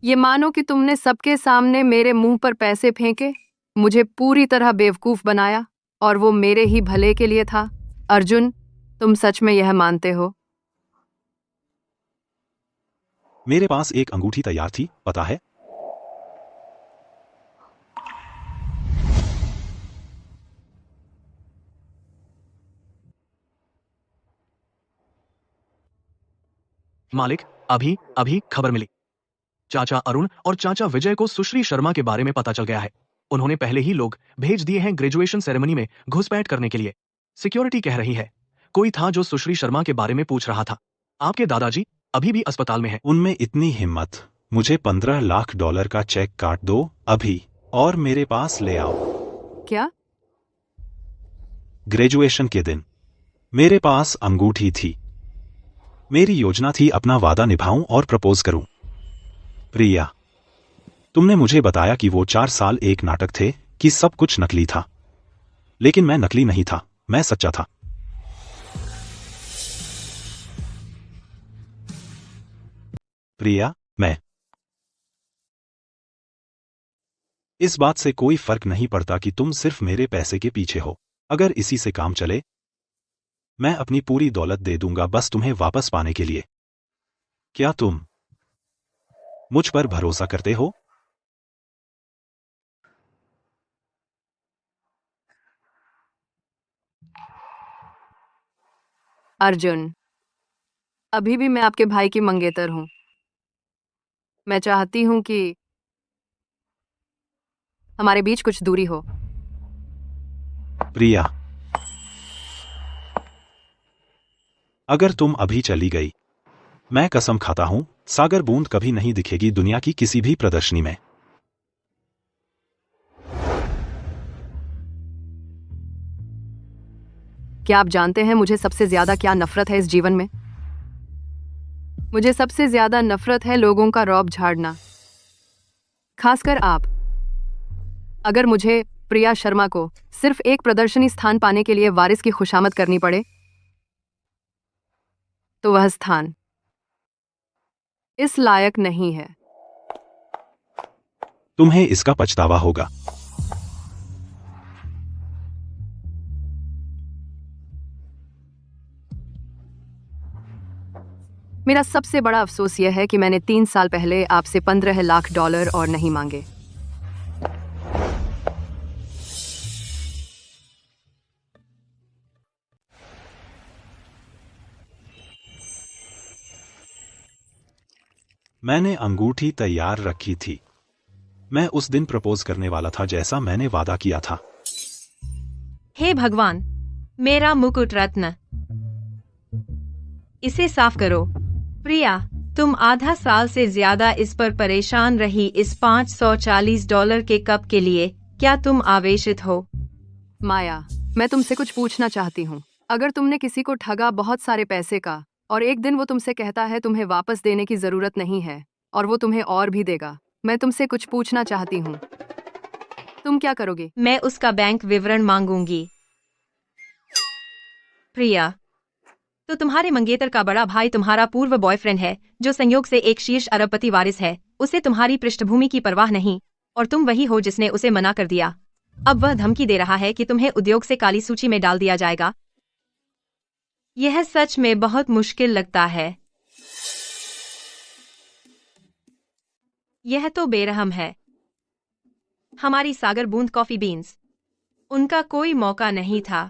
ये मानो कि तुमने सबके सामने मेरे मुंह पर पैसे फेंके, मुझे पूरी तरह बेवकूफ बनाया, और वो मेरे ही भले के लिए था। अर्जुन, तुम सच में यह मानते हो? मेरे पास एक अंगूठी तैयार थी, पता है? मालिक, अभी अभी खबर मिली। चाचा अरुण और चाचा विजय को सुश्री शर्मा के बारे में पता चल गया है। उन्होंने पहले ही लोग भेज दिए हैं ग्रेजुएशन सेरेमनी में घुसपैठ करने के लिए। सिक्योरिटी कह रही है कोई था जो सुश्री शर्मा के बारे में पूछ रहा था। आपके दादाजी अभी भी अस्पताल में हैं। उनमें इतनी हिम्मत? मुझे $15 लाख का चेक काट दो अभी और मेरे पास ले आओ। क्या? ग्रेजुएशन के दिन मेरे पास अंगूठी थी। मेरी योजना थी अपना वादा निभाऊं और प्रपोज करूं। प्रिया, तुमने मुझे बताया कि वो 4 साल एक नाटक थे, कि सब कुछ नकली था। लेकिन मैं नकली नहीं था, मैं सच्चा था। प्रिया, मैं इस बात से कोई फर्क नहीं पड़ता कि तुम सिर्फ मेरे पैसे के पीछे हो। अगर इसी से काम चले, मैं अपनी पूरी दौलत दे दूंगा बस तुम्हें वापस पाने के लिए। क्या तुम मुझ पर भरोसा करते हो? अर्जुन, अभी भी मैं आपके भाई की मंगेतर हूं। मैं चाहती हूं कि हमारे बीच कुछ दूरी हो। प्रिया, अगर तुम अभी चली गई, मैं कसम खाता हूं सागर बूंद कभी नहीं दिखेगी दुनिया की किसी भी प्रदर्शनी में। क्या आप जानते हैं मुझे सबसे ज्यादा क्या नफरत है इस जीवन में? मुझे सबसे ज्यादा नफरत है लोगों का रौब झाड़ना, खासकर आप। अगर मुझे प्रिया शर्मा को सिर्फ एक प्रदर्शनी स्थान पाने के लिए वारिस की खुशामद करनी पड़े, तो वह स्थान इस लायक नहीं है। तुम्हें इसका पछतावा होगा। मेरा सबसे बड़ा अफसोस यह है कि मैंने 3 साल पहले आपसे $15 लाख और नहीं मांगे। मैंने अंगूठी तैयार रखी थी। मैं उस दिन प्रपोज करने वाला था जैसा मैंने वादा किया था। हे भगवान, मेरा मुकुट रत्न, इसे साफ करो। प्रिया, तुम आधा साल से ज्यादा इस पर परेशान रही इस $540 के कप के लिए। क्या तुम आवेशित हो? माया, मैं तुमसे कुछ पूछना चाहती हूँ। अगर तुमने किसी को ठगा बहुत सारे पैसे का और एक दिन वो तुमसे कहता है तुम्हें वापस देने की जरूरत नहीं है और वो तुम्हें और भी देगा, मैं तुमसे कुछ पूछना चाहती हूँ, तुम क्या करोगे? मैं उसका बैंक विवरण मांगूंगी। प्रिया, तो तुम्हारे मंगेतर का बड़ा भाई तुम्हारा पूर्व बॉयफ्रेंड है जो संयोग से एक शीर्ष अरबपति वारिस है। उसे तुम्हारी पृष्ठभूमि की परवाह नहीं और तुम वही हो जिसने उसे मना कर दिया। अब वह धमकी दे रहा है कि तुम्हें उद्योग से काली सूची में डाल दिया जाएगा। यह सच में बहुत मुश्किल लगता है। यह तो बेरहम है। हमारी सागर बूंद कॉफी बीन्स, उनका कोई मौका नहीं था।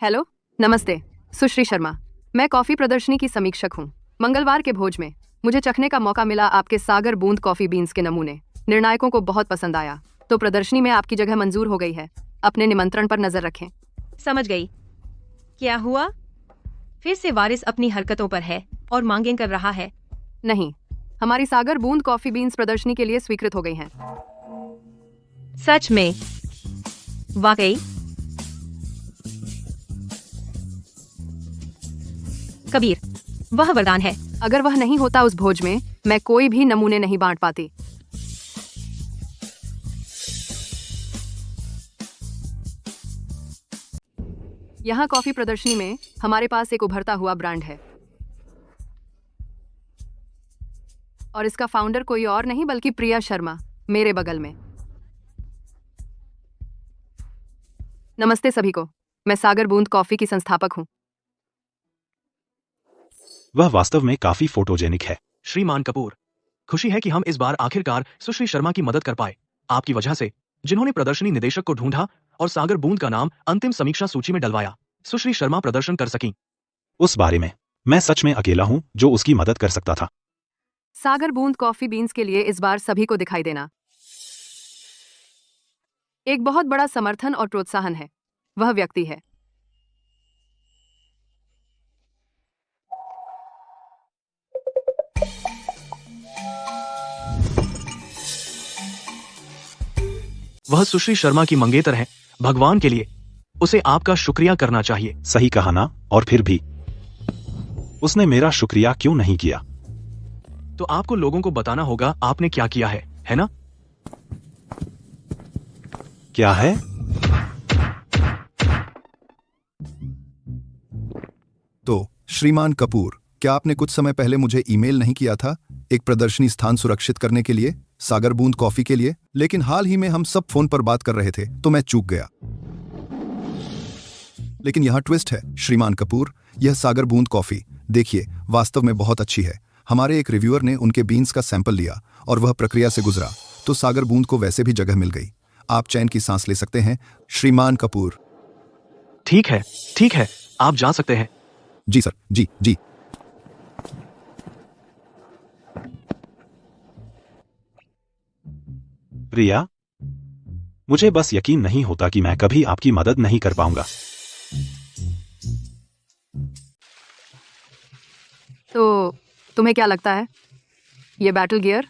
हेलो, नमस्ते, सुश्री शर्मा। मैं कॉफी प्रदर्शनी की समीक्षक हूँ। मंगलवार के भोज में मुझे चखने का मौका मिला आपके सागर बूंद कॉफी बीन्स के नमूने। निर्णायकों को बहुत पसंद आया, तो प्रदर्शनी में आपकी जगह मंजूर हो गई है। अपने निमंत्रण पर नजर रखें। समझ गई। क्या हुआ? फिर से वारिस अपनी हरकतों पर है और मांगें कर रहा है। नहीं, हमारी सागर बूंद कॉफी बीन्स प्रदर्शनी के लिए स्वीकृत हो गई हैं। सच में? वाकई? कबीर, वह वरदान है। अगर वह नहीं होता उस भोज में, मैं कोई भी नमूने नहीं बांट पाती। यहाँ कॉफी प्रदर्शनी में हमारे पास एक उभरता हुआ ब्रांड है और इसका फाउंडर कोई और नहीं बल्कि प्रिया शर्मा, मेरे बगल में। नमस्ते सभी को, मैं सागर बूंद कॉफी की संस्थापक हूँ। वह वास्तव में काफी फोटोजेनिक है। श्रीमान कपूर, खुशी है कि हम इस बार आखिरकार सुश्री शर्मा की मदद कर पाए। आपकी वजह से, जिन्होंने प्रदर्शनी निदेशक को ढूंढा और सागर बूंद का नाम अंतिम समीक्षा सूची में डलवाया, सुश्री शर्मा प्रदर्शन कर सकी। उस बारे में मैं सच में अकेला हूँ जो उसकी मदद कर सकता था। सागर बूंद कॉफी बीन्स के लिए इस बार सभी को दिखाई देना एक बहुत बड़ा समर्थन और प्रोत्साहन है। वह व्यक्ति है वह सुश्री शर्मा की मंगेतर है। भगवान के लिए उसे आपका शुक्रिया करना चाहिए। सही कहा ना? और फिर भी उसने मेरा शुक्रिया क्यों नहीं किया? तो आपको लोगों को बताना होगा आपने क्या किया है ना? क्या है? तो श्रीमान कपूर, क्या आपने कुछ समय पहले मुझे ईमेल नहीं किया था एक प्रदर्शनी स्थान सुरक्षित करने के लिए, सागर बूंद कॉफी के लिए? लेकिन हाल ही में हम सब फोन पर बात कर रहे थे तो मैं चूक गया। लेकिन यहाँ ट्विस्ट है श्रीमान कपूर, यह सागर बूंद कॉफी देखिए वास्तव में बहुत अच्छी है। हमारे एक रिव्यूअर ने उनके बीन्स का सैंपल लिया और वह प्रक्रिया से गुजरा तो सागर बूंद को वैसे भी जगह मिल गई। आप चैन की सांस ले सकते हैं श्रीमान कपूर। ठीक है, आप जा सकते हैं। जी सर, जी। प्रिया, मुझे बस यकीन नहीं होता कि मैं कभी आपकी मदद नहीं कर पाऊंगा। तो तुम्हें क्या लगता है ये बैटल गियर?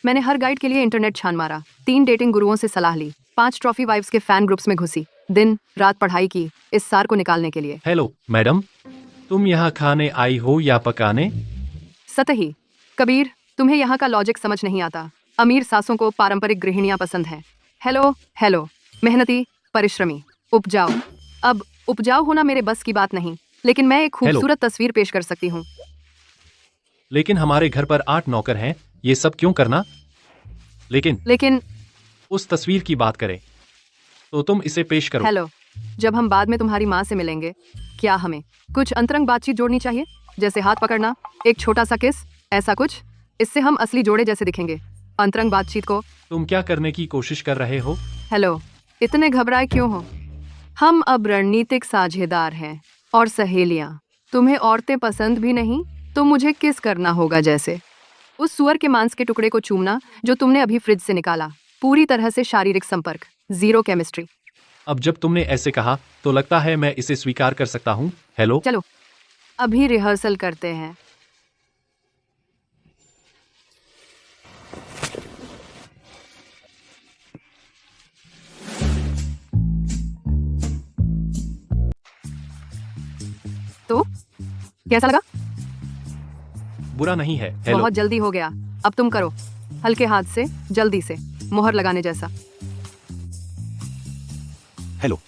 मैंने हर गाइड के लिए इंटरनेट छान मारा, 3 डेटिंग गुरुओं से सलाह ली, 5 ट्रॉफी वाइफ्स के फैन ग्रुप्स में घुसी, दिन रात पढ़ाई की इस सार को निकालने के लिए। हेलो मैडम, तुम यहाँ खाने आई हो या पकाने? सतही कबीर, तुम्हें यहाँ का लॉजिक समझ नहीं आता। अमीर सासों को पारंपरिक गृहिणियां पसंद हैं। हेलो, मेहनती, परिश्रमी, उपजाऊ। अब उपजाऊ होना मेरे बस की बात नहीं, लेकिन मैं एक खूबसूरत तस्वीर पेश कर सकती हूँ। लेकिन हमारे घर पर 8 नौकर हैं, ये सब क्यों करना? लेकिन उस तस्वीर की बात करें तो तुम इसे पेश करो। हेलो, जब हम बाद में तुम्हारी माँ से मिलेंगे, क्या हमें कुछ अंतरंग बातचीत जोड़नी चाहिए, जैसे हाथ पकड़ना, एक छोटा सा किस, ऐसा कुछ? इससे हम असली जोड़े जैसे दिखेंगे। अंतरंग बातचीत को तुम क्या करने की कोशिश कर रहे हो? हेलो, इतने घबराए क्यों हो? हम अब रणनीतिक साझेदार हैं और सहेलियां। तुम्हें औरतें पसंद भी नहीं तो मुझे किस करना होगा, जैसे उस सुअर के मांस के टुकड़े को चूमना जो तुमने अभी फ्रिज से निकाला। पूरी तरह से शारीरिक संपर्क, जीरो केमिस्ट्री। अब जब तुमने ऐसे कहा तो लगता है मैं इसे स्वीकार कर सकता हूँ। हेलो, चलो अभी रिहर्सल करते हैं। तो कैसा लगा? बुरा नहीं है। हेलो, बहुत जल्दी हो गया, अब तुम करो, हल्के हाथ से, जल्दी से, मोहर लगाने जैसा। हेलो,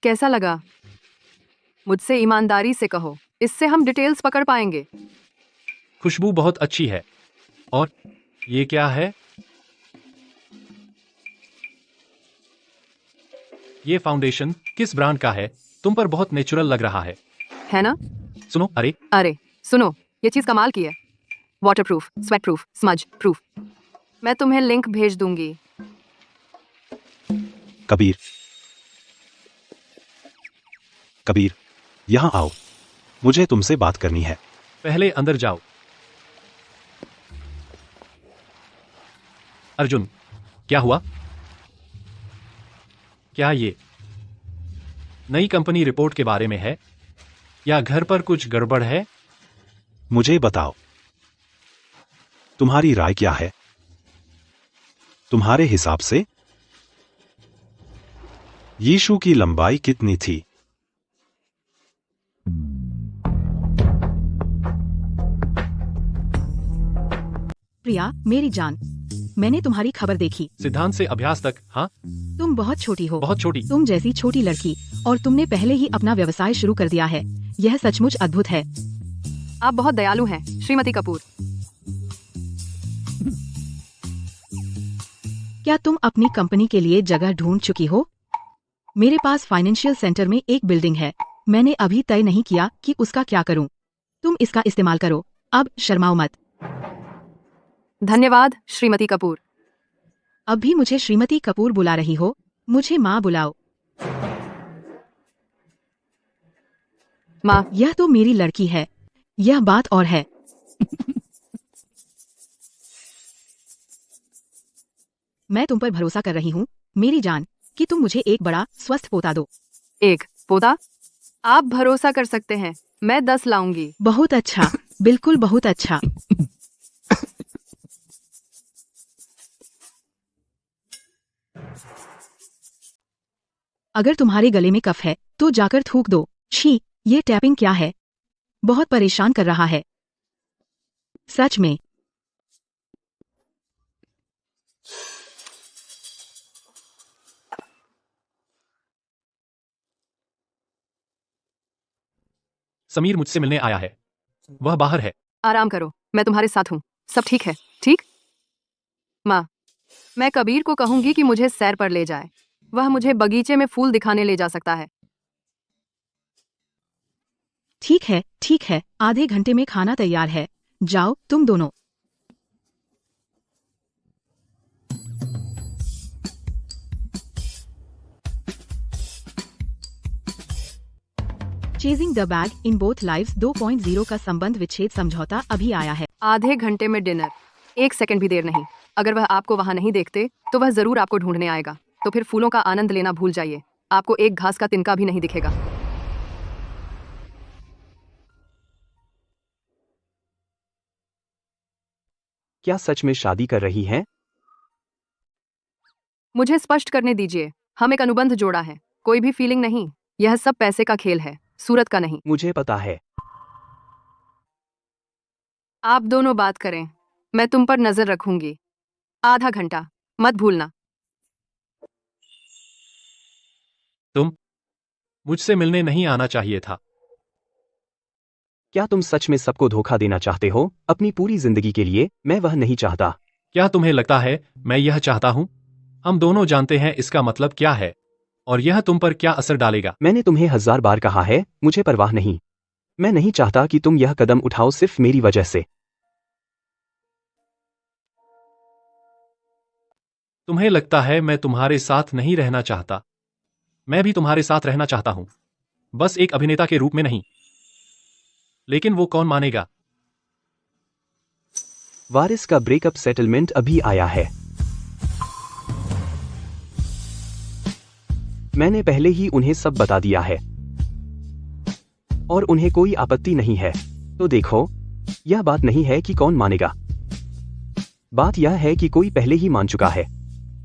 कैसा लगा? मुझसे ईमानदारी से कहो, इससे हम डिटेल्स पकड़ पाएंगे। खुशबू बहुत अच्छी है। और ये क्या है? ये फाउंडेशन किस ब्रांड का है? तुम पर बहुत नेचुरल लग रहा है ना? सुनो, अरे सुनो, ये चीज कमाल की है। Waterproof, sweat proof, smudge proof. मैं तुम्हें लिंक भेज दूंगी। कबीर, यहाँ आओ, मुझे तुमसे बात करनी है। पहले अंदर जाओ। अर्जुन, क्या हुआ? क्या ये नई कंपनी रिपोर्ट के बारे में है या घर पर कुछ गड़बड़ है? मुझे बताओ, तुम्हारी राय क्या है? तुम्हारे हिसाब से यीशु की लंबाई कितनी थी? प्रिया मेरी जान, मैंने तुम्हारी खबर देखी। सिद्धांत से अभ्यास तक। हाँ, तुम बहुत छोटी हो, बहुत छोटी। तुम जैसी छोटी लड़की, और तुमने पहले ही अपना व्यवसाय शुरू कर दिया है। यह सचमुच अद्भुत है। आप बहुत दयालु हैं श्रीमती कपूर। क्या तुम अपनी कंपनी के लिए जगह ढूंढ चुकी हो? मेरे पास फाइनेंशियल सेंटर में एक बिल्डिंग है। मैंने अभी तय नहीं किया कि उसका क्या करूं। तुम इसका इस्तेमाल करो, अब शर्माओ मत। धन्यवाद श्रीमती कपूर। अब भी मुझे श्रीमती कपूर बुला रही हो? मुझे माँ बुलाओ। माँ, यह तो मेरी लड़की है, यह बात और है। मैं तुम पर भरोसा कर रही हूँ मेरी जान, कि तुम मुझे एक बड़ा स्वस्थ पोता दो। एक पोता? आप भरोसा कर सकते हैं, मैं 10 लाऊंगी। बहुत अच्छा, बिल्कुल बहुत अच्छा। अगर तुम्हारे गले में कफ है तो जाकर थूक दो। छी, ये टैपिंग क्या है? बहुत परेशान कर रहा है सच में। समीर मुझसे मिलने आया है। वह बाहर है। आराम करो, मैं तुम्हारे साथ हूँ। सब ठीक है, ठीक? माँ, मैं कबीर को कहूंगी कि मुझे सैर पर ले जाए। वह मुझे बगीचे में फूल दिखाने ले जा सकता है। ठीक है, आधे घंटे में खाना तैयार है। जाओ तुम दोनों। Chasing the bag in both lives 2.0 का संबंध विच्छेद समझौता अभी आया है। आधे घंटे में डिनर, 1 सेकंड भी देर नहीं। अगर वह आपको वहां नहीं देखते तो वह जरूर आपको ढूंढने आएगा। तो फिर फूलों का आनंद लेना भूल जाइए। आपको एक घास का तिनका भी नहीं दिखेगा। क्या सच में शादी कर रही हैं? मुझे स्पष्ट करने दीजिए, हम एक अनुबंध जोड़ा है, कोई भी फीलिंग नहीं। यह सब पैसे का खेल है, सूरत का नहीं। मुझे पता है। आप दोनों बात करें, मैं तुम पर नजर रखूंगी। आधा घंटा, मत भूलना। तुम मुझसे मिलने नहीं आना चाहिए था। क्या तुम सच में सबको धोखा देना चाहते हो अपनी पूरी जिंदगी के लिए? मैं वह नहीं चाहता। क्या तुम्हें लगता है मैं यह चाहता हूं? हम दोनों जानते हैं इसका मतलब क्या है और यह तुम पर क्या असर डालेगा। मैंने तुम्हें 1000 बार कहा है, मुझे परवाह नहीं। मैं नहीं चाहता कि तुम यह कदम उठाओ सिर्फ मेरी वजह से। तुम्हें लगता है मैं तुम्हारे साथ नहीं रहना चाहता। मैं भी तुम्हारे साथ रहना चाहता हूं, बस एक अभिनेता के रूप में नहीं। लेकिन वो कौन मानेगा? वारिस का ब्रेकअप सेटलमेंट अभी आया है। मैंने पहले ही उन्हें सब बता दिया है और उन्हें कोई आपत्ति नहीं है। तो देखो, यह बात नहीं है कि कौन मानेगा। बात यह है कि कोई पहले ही मान चुका है।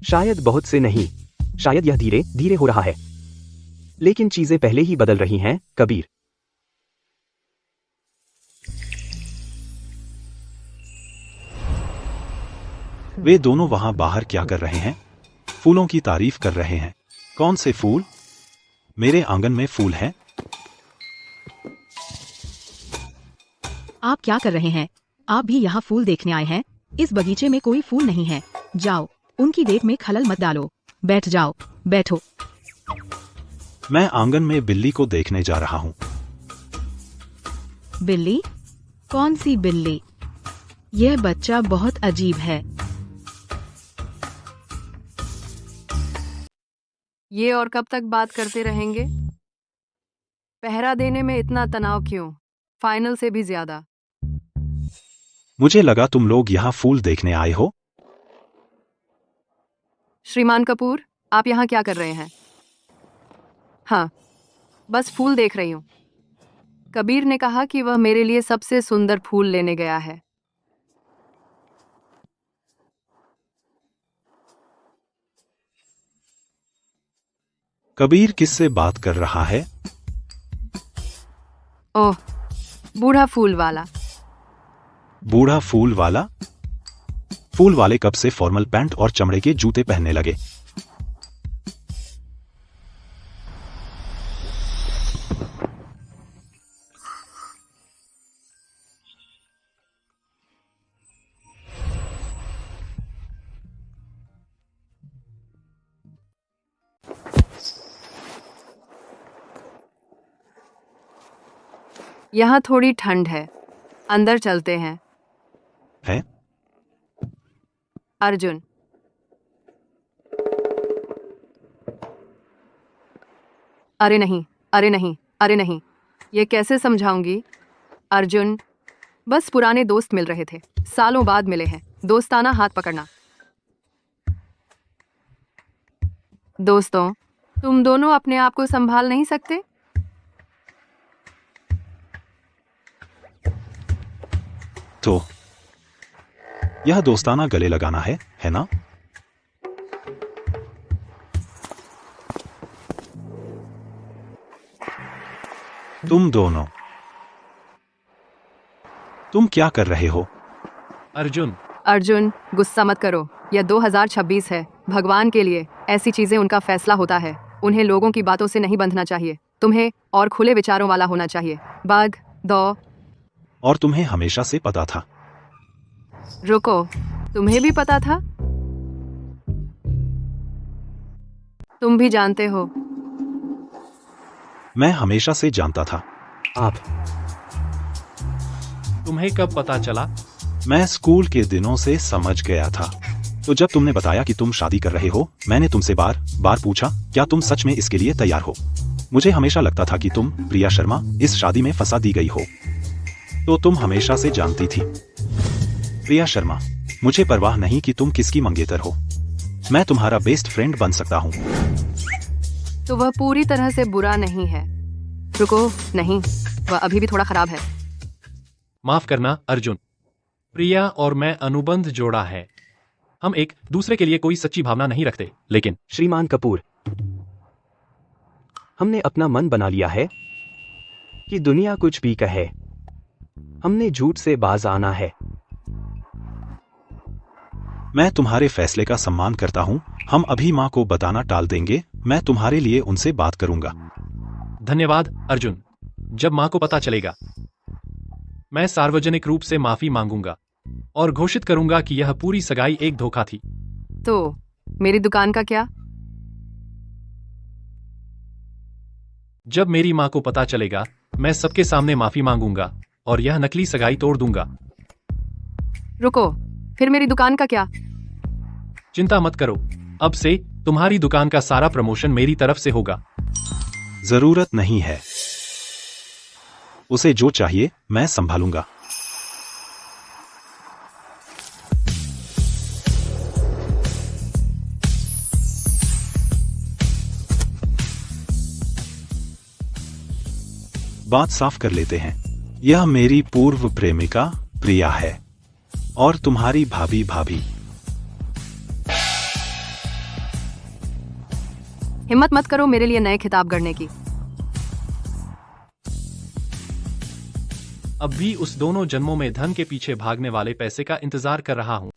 शायद बहुत से नहीं, शायद यह धीरे धीरे हो रहा है, लेकिन चीजें पहले ही बदल रही हैं, कबीर। वे दोनों वहां बाहर क्या कर रहे हैं? फूलों की तारीफ कर रहे हैं। कौन से फूल? मेरे आंगन में फूल हैं। आप क्या कर रहे हैं? आप भी यहाँ फूल देखने आए हैं? इस बगीचे में कोई फूल नहीं है। जाओ, उनकी देख में खलल मत डालो। बैठ जाओ, बैठो। मैं आंगन में बिल्ली को देखने जा रहा हूँ। बिल्ली? कौन सी बिल्ली? यह बच्चा बहुत अजीब है। ये और कब तक बात करते रहेंगे? पहरा देने में इतना तनाव क्यों? फाइनल से भी ज्यादा। मुझे लगा तुम लोग यहाँ फूल देखने आए हो। श्रीमान कपूर, आप यहाँ क्या कर रहे हैं? हाँ, बस फूल देख रही हूँ। कबीर ने कहा कि वह मेरे लिए सबसे सुंदर फूल लेने गया है। कबीर किससे बात कर रहा है? ओह, बूढ़ा फूल वाला। बूढ़ा फूल वाला? फूल वाले कब से फॉर्मल पैंट और चमड़े के जूते पहनने लगे? यहाँ थोड़ी ठंड है, अंदर चलते हैं। है? अर्जुन। अरे नहीं, अरे नहीं, अरे नहीं, ये कैसे समझाऊंगी? अर्जुन, बस पुराने दोस्त मिल रहे थे, सालों बाद मिले हैं। दोस्ताना हाथ पकड़ना। दोस्तों, तुम दोनों अपने आप को संभाल नहीं सकते? तो यह दोस्ताना गले लगाना है ना? तुम दोनों, तुम क्या कर रहे हो? अर्जुन। अर्जुन, गुस्सा मत करो। यह 2026 है। भगवान के लिए ऐसी चीजें उनका फैसला होता है। उन्हें लोगों की बातों से नहीं बंधना चाहिए। तुम्हें और खुले विचारों वाला होना चाहिए। बाग दो। और तुम्हें हमेशा से पता था। रुको, तुम्हें भी पता था? तुम भी जानते हो। मैं हमेशा से जानता था। आप तुम्हें कब पता चला? मैं स्कूल के दिनों से समझ गया था। तो जब तुमने बताया कि तुम शादी कर रहे हो, मैंने तुमसे बार बार पूछा, क्या तुम सच में इसके लिए तैयार हो? मुझे हमेशा लगता था कि तुम, प्रिया शर्मा, इस शादी में फंसा दी गई हो। तो तुम हमेशा से जानती थी। प्रिया शर्मा, मुझे परवाह नहीं कि तुम किसकी मंगेतर हो। मैं तुम्हारा बेस्ट फ्रेंड बन सकता हूँ। तो वह पूरी तरह से बुरा नहीं है। रुको, नहीं, वह अभी भी थोड़ा खराब है। माफ करना अर्जुन, प्रिया और मैं अनुबंध जोड़ा है। हम एक दूसरे के लिए कोई सच्ची भावना नहीं रखते, लेकिन श्रीमान कपूर, हमने अपना मन बना लिया है कि दुनिया कुछ भी कहे, हमने झूठ से बाज आना है। मैं तुम्हारे फैसले का सम्मान करता हूँ। हम अभी माँ को बताना टाल देंगे। मैं तुम्हारे लिए उनसे बात करूंगा। धन्यवाद अर्जुन। जब माँ को पता चलेगा, मैं सार्वजनिक रूप से माफी मांगूंगा और घोषित करूंगा कि यह पूरी सगाई एक धोखा थी। तो मेरी दुकान का क्या? जब मेरी माँ को पता चलेगा, मैं सबके सामने माफी मांगूंगा और यह नकली सगाई तोड़ दूंगा। रुको, फिर मेरी दुकान का क्या? चिंता मत करो, अब से तुम्हारी दुकान का सारा प्रमोशन मेरी तरफ से होगा। जरूरत नहीं है। उसे जो चाहिए मैं संभालूंगा। बात साफ कर लेते हैं। यह मेरी पूर्व प्रेमिका प्रिया है और तुम्हारी भाभी भाभी। हिम्मत मत करो मेरे लिए नए खिताब गढ़ने की। अब भी उस दोनों जन्मों में धन के पीछे भागने वाले पैसे का इंतजार कर रहा हूं।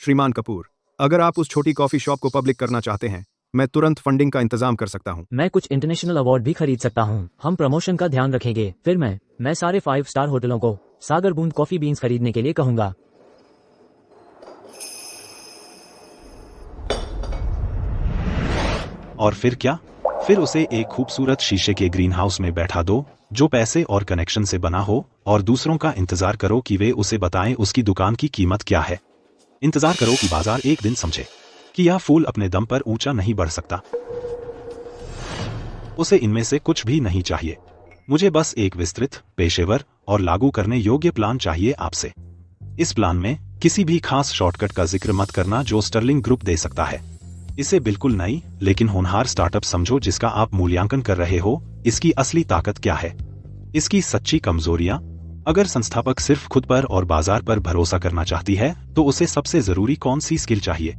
श्रीमान कपूर, अगर आप उस छोटी कॉफी शॉप को पब्लिक करना चाहते हैं, मैं तुरंत फंडिंग का इंतजाम कर सकता हूं। मैं कुछ इंटरनेशनल अवार्ड भी खरीद सकता हूं। हम प्रमोशन का ध्यान रखेंगे। फिर मैं सारे 5 स्टार होटलों को सागर बूंद कॉफी बीन्स खरीदने के लिए कहूंगा। और फिर क्या? फिर उसे एक खूबसूरत शीशे के ग्रीन हाउस में बैठा दो जो पैसे और कनेक्शन से बना हो, और दूसरों का इंतजार करो कि वे उसे बताएं उसकी दुकान की कीमत क्या है। इंतजार करो कि बाजार एक दिन समझे कि यह फूल अपने दम पर ऊंचा नहीं बढ़ सकता। उसे इनमें से कुछ भी नहीं चाहिए। मुझे बस एक विस्तृत, पेशेवर और लागू करने योग्य प्लान चाहिए आपसे। इस प्लान में किसी भी खास शॉर्टकट का जिक्र मत करना जो स्टर्लिंग ग्रुप दे सकता है। इसे बिल्कुल नई लेकिन होनहार स्टार्टअप समझो जिसका आप मूल्यांकन कर रहे हो। इसकी असली ताकत क्या है, इसकी सच्ची कमजोरियां। अगर संस्थापक सिर्फ खुद पर और बाजार पर भरोसा करना चाहती है, तो उसे सबसे जरूरी कौन सी स्किल चाहिए?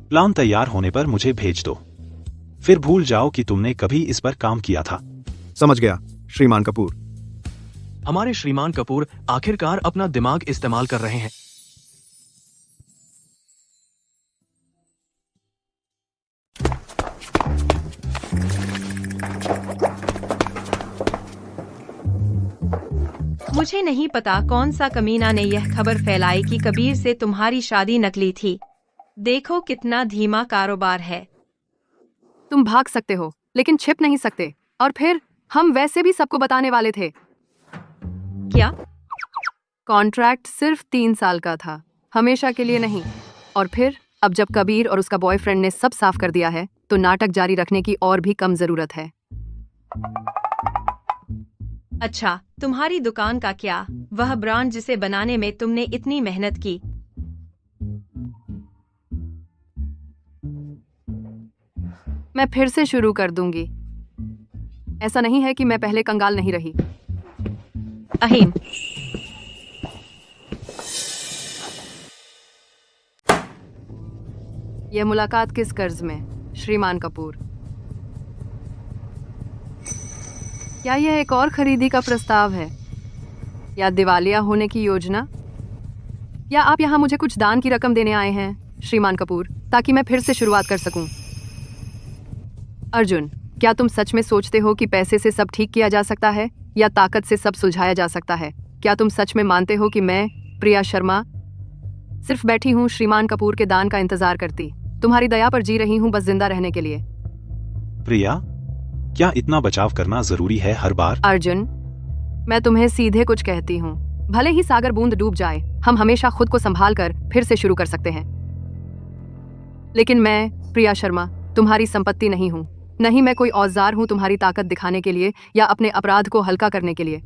प्लान तैयार होने पर मुझे भेज दो, फिर भूल जाओ कि तुमने कभी इस पर काम किया था। समझ गया श्रीमान कपूर। हमारे श्रीमान कपूर आखिरकार अपना दिमाग इस्तेमाल कर रहे हैं। मुझे नहीं पता कौन सा कमीना ने यह खबर फैलाई कि कबीर से तुम्हारी शादी नकली थी। देखो कितना धीमा कारोबार है। तुम भाग सकते हो लेकिन छिप नहीं सकते। और फिर हम वैसे भी सबको बताने वाले थे। क्या? कॉन्ट्रैक्ट सिर्फ 3 साल का था, हमेशा के लिए नहीं। और फिर अब जब कबीर और उसका बॉयफ्रेंड ने सब साफ कर दिया है, तो नाटक जारी रखने की और भी कम जरूरत है। अच्छा, तुम्हारी दुकान का क्या? वह ब्रांड जिसे बनाने में तुमने इतनी मेहनत की। मैं फिर से शुरू कर दूंगी। ऐसा नहीं है कि मैं पहले कंगाल नहीं रही। अहीम, यह मुलाकात किस कर्ज में, श्रीमान कपूर? क्या यह एक और खरीदी का प्रस्ताव है, या दिवालिया होने की योजना? या आप यहाँ मुझे कुछ दान की रकम देने आए हैं? श्रीमान कपूर, ताकि मैं फिर से शुरुआत कर सकूं। अर्जुन, क्या तुम सच में सोचते हो कि पैसे से सब ठीक किया जा सकता है या ताकत से सब सुलझाया जा सकता है? क्या तुम सच में मानते हो कि मैं, प्रिया शर्मा, सिर्फ बैठी हूँ श्रीमान कपूर के दान का इंतजार करती, तुम्हारी दया पर जी रही हूँ बस जिंदा रहने के लिए? प्रिया, क्या इतना बचाव करना जरूरी है हर बार? अर्जुन, मैं तुम्हें सीधे कुछ कहती हूँ, भले ही सागर बूंद डूब जाए, हम हमेशा खुद को संभाल कर फिर से शुरू कर सकते हैं। लेकिन मैं, प्रिया शर्मा, तुम्हारी संपत्ति नहीं हूँ, नहीं मैं कोई औजार हूँ तुम्हारी ताकत दिखाने के लिए या अपने अपराध को हल्का करने के लिए।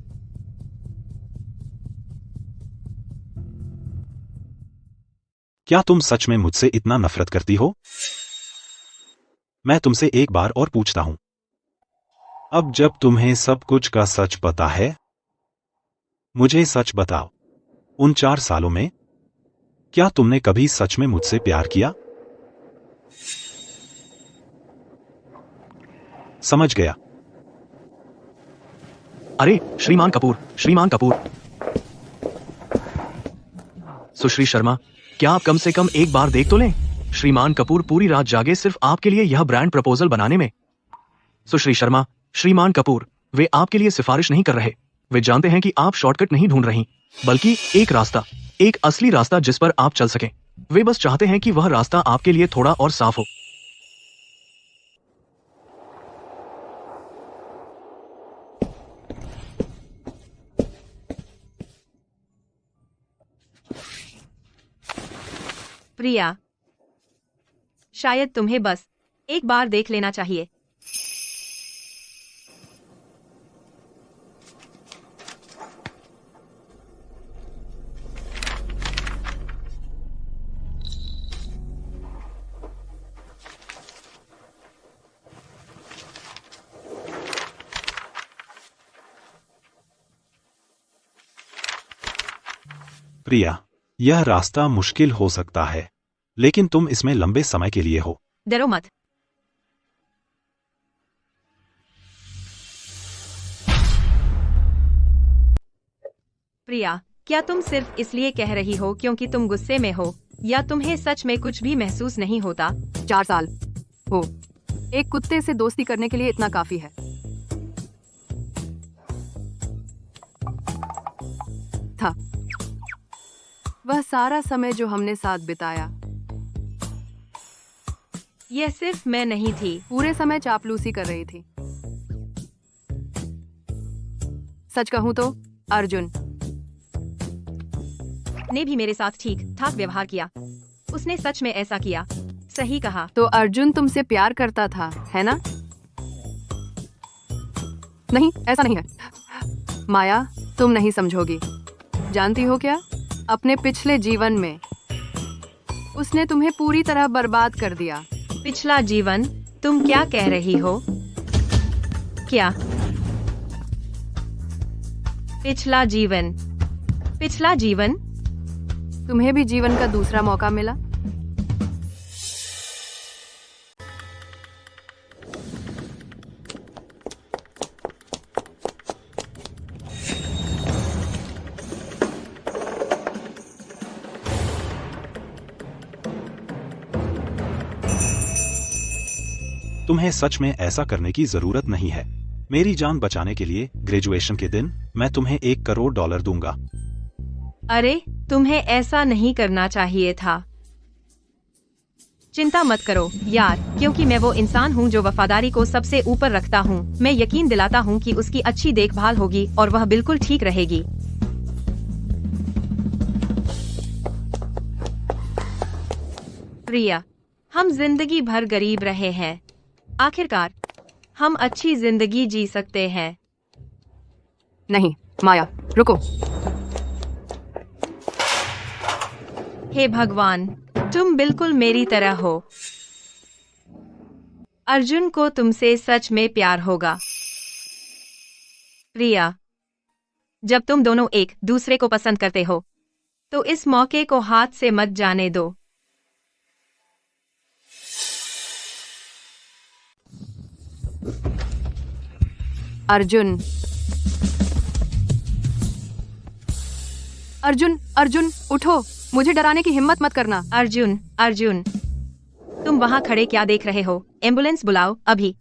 क्या तुम सच में मुझसे इतना नफरत करती हो? मैं तुमसे एक बार और पूछता हूं, अब जब तुम्हें सब कुछ का सच पता है, मुझे सच बताओ, उन 4 सालों में क्या तुमने कभी सच में मुझसे प्यार किया? समझ गया। अरे श्रीमान कपूर, श्रीमान कपूर। सुश्री शर्मा, क्या आप कम से कम एक बार देख तो लें? श्रीमान कपूर पूरी रात जागे सिर्फ आपके लिए यह ब्रांड प्रपोजल बनाने में। सुश्री शर्मा, श्रीमान कपूर, वे आपके लिए सिफारिश नहीं कर रहे। वे जानते हैं कि आप शॉर्टकट नहीं ढूंढ रही, बल्कि एक रास्ता, एक असली रास्ता जिस पर आप चल सकें। वे बस चाहते हैं कि वह रास्ता आपके लिए थोड़ा और साफ हो। प्रिया, शायद तुम्हें बस एक बार देख लेना चाहिए। प्रिया, यह रास्ता मुश्किल हो सकता है, लेकिन तुम इसमें लंबे समय के लिए हो। डरो मत। प्रिया, क्या तुम सिर्फ इसलिए कह रही हो क्योंकि तुम गुस्से में हो, या तुम्हें सच में कुछ भी महसूस नहीं होता? 4 साल हो, एक कुत्ते से दोस्ती करने के लिए इतना काफी है। था वह सारा समय जो हमने साथ बिताया। यह सिर्फ मैं नहीं थी, पूरे समय चापलूसी कर रही थी। सच कहूं तो अर्जुन ने भी मेरे साथ ठीक ठाक व्यवहार किया। उसने सच में ऐसा किया। सही कहा। तो अर्जुन तुमसे प्यार करता था, है ना? नहीं, ऐसा नहीं है। माया, तुम नहीं समझोगी। जानती हो क्या, अपने पिछले जीवन में उसने तुम्हें पूरी तरह बर्बाद कर दिया। पिछला जीवन? तुम क्या कह रही हो? क्या पिछला जीवन? पिछला जीवन? तुम्हें भी जीवन का दूसरा मौका मिला। तुम्हें सच में ऐसा करने की जरूरत नहीं है। मेरी जान बचाने के लिए ग्रेजुएशन के दिन मैं तुम्हें $1 करोड़ दूंगा। अरे, तुम्हें ऐसा नहीं करना चाहिए था। चिंता मत करो यार, क्योंकि मैं वो इंसान हूँ जो वफादारी को सबसे ऊपर रखता हूँ। मैं यकीन दिलाता हूँ कि उसकी अच्छी देखभाल होगी और वह बिल्कुल ठीक रहेगी। प्रिया, हम जिंदगी भर गरीब रहे हैं, आखिरकार हम अच्छी जिंदगी जी सकते हैं। नहीं माया, रुको। हे भगवान, तुम बिल्कुल मेरी तरह हो। अर्जुन को तुमसे सच में प्यार होगा। प्रिया, जब तुम दोनों एक दूसरे को पसंद करते हो, तो इस मौके को हाथ से मत जाने दो। अर्जुन, अर्जुन, अर्जुन, उठो। मुझे डराने की हिम्मत मत करना। अर्जुन, अर्जुन, तुम वहाँ खड़े क्या देख रहे हो? एम्बुलेंस बुलाओ अभी।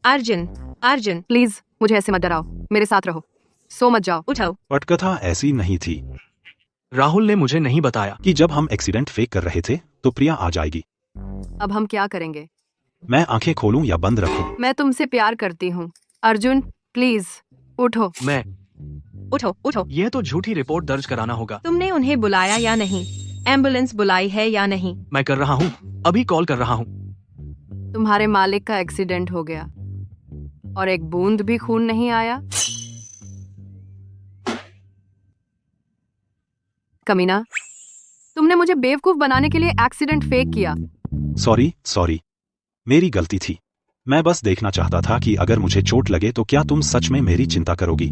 अर्जुन, अर्जुन, प्लीज मुझे ऐसे मत डराओ, मेरे साथ रहो, सो मत जाओ। उठो। पटकथा ऐसी नहीं थी राहुल ने मुझे नहीं बताया कि जब हम एक्सीडेंट फेक कर रहे थे तो प्रिया आ जाएगी। अब हम क्या करेंगे? मैं आंखें खोलूं या बंद रखूं? मैं तुमसे प्यार करती हूँ। अर्जुन, प्लीज उठो। मैं उठो, उठो। यह तो झूठी रिपोर्ट दर्ज कराना होगा। तुमने उन्हें बुलाया या नहीं? एम्बुलेंस बुलाई है या नहीं? मैं कर रहा हूँ, अभी कॉल कर रहा हूँ। तुम्हारे मालिक का एक्सीडेंट हो गया और एक बूंद भी खून नहीं आया। कमीना, तुमने मुझे बेवकूफ बनाने के लिए एक्सीडेंट फेक किया। सॉरी, मेरी गलती थी। मैं बस देखना चाहता था कि अगर मुझे चोट लगे तो क्या तुम सच में मेरी चिंता करोगी?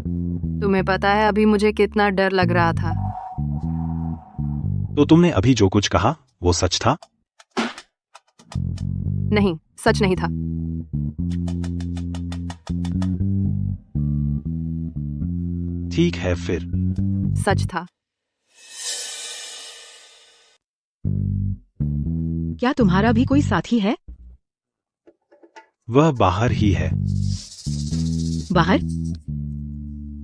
तुम्हें पता है अभी मुझे कितना डर लग रहा था। तो तुमने अभी जो कुछ कहा वो सच था? नहीं, सच नहीं था। ठीक है फिर। सच था। क्या तुम्हारा भी कोई साथी है? वह बाहर ही है। बाहर?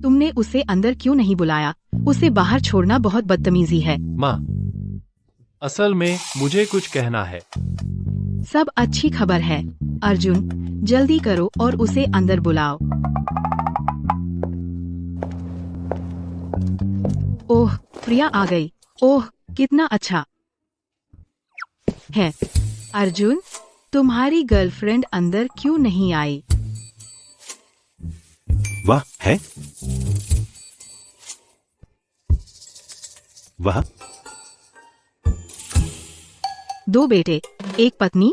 तुमने उसे अंदर क्यों नहीं बुलाया? उसे बाहर छोड़ना बहुत बदतमीजी है। माँ, असल में मुझे कुछ कहना है। सब अच्छी खबर है। अर्जुन, जल्दी करो और उसे अंदर बुलाओ। ओह, प्रिया आ गई। ओह, कितना अच्छा है। अर्जुन, तुम्हारी गर्लफ्रेंड अंदर क्यों नहीं आई? वह है? वह? दो बेटे, एक पत्नी।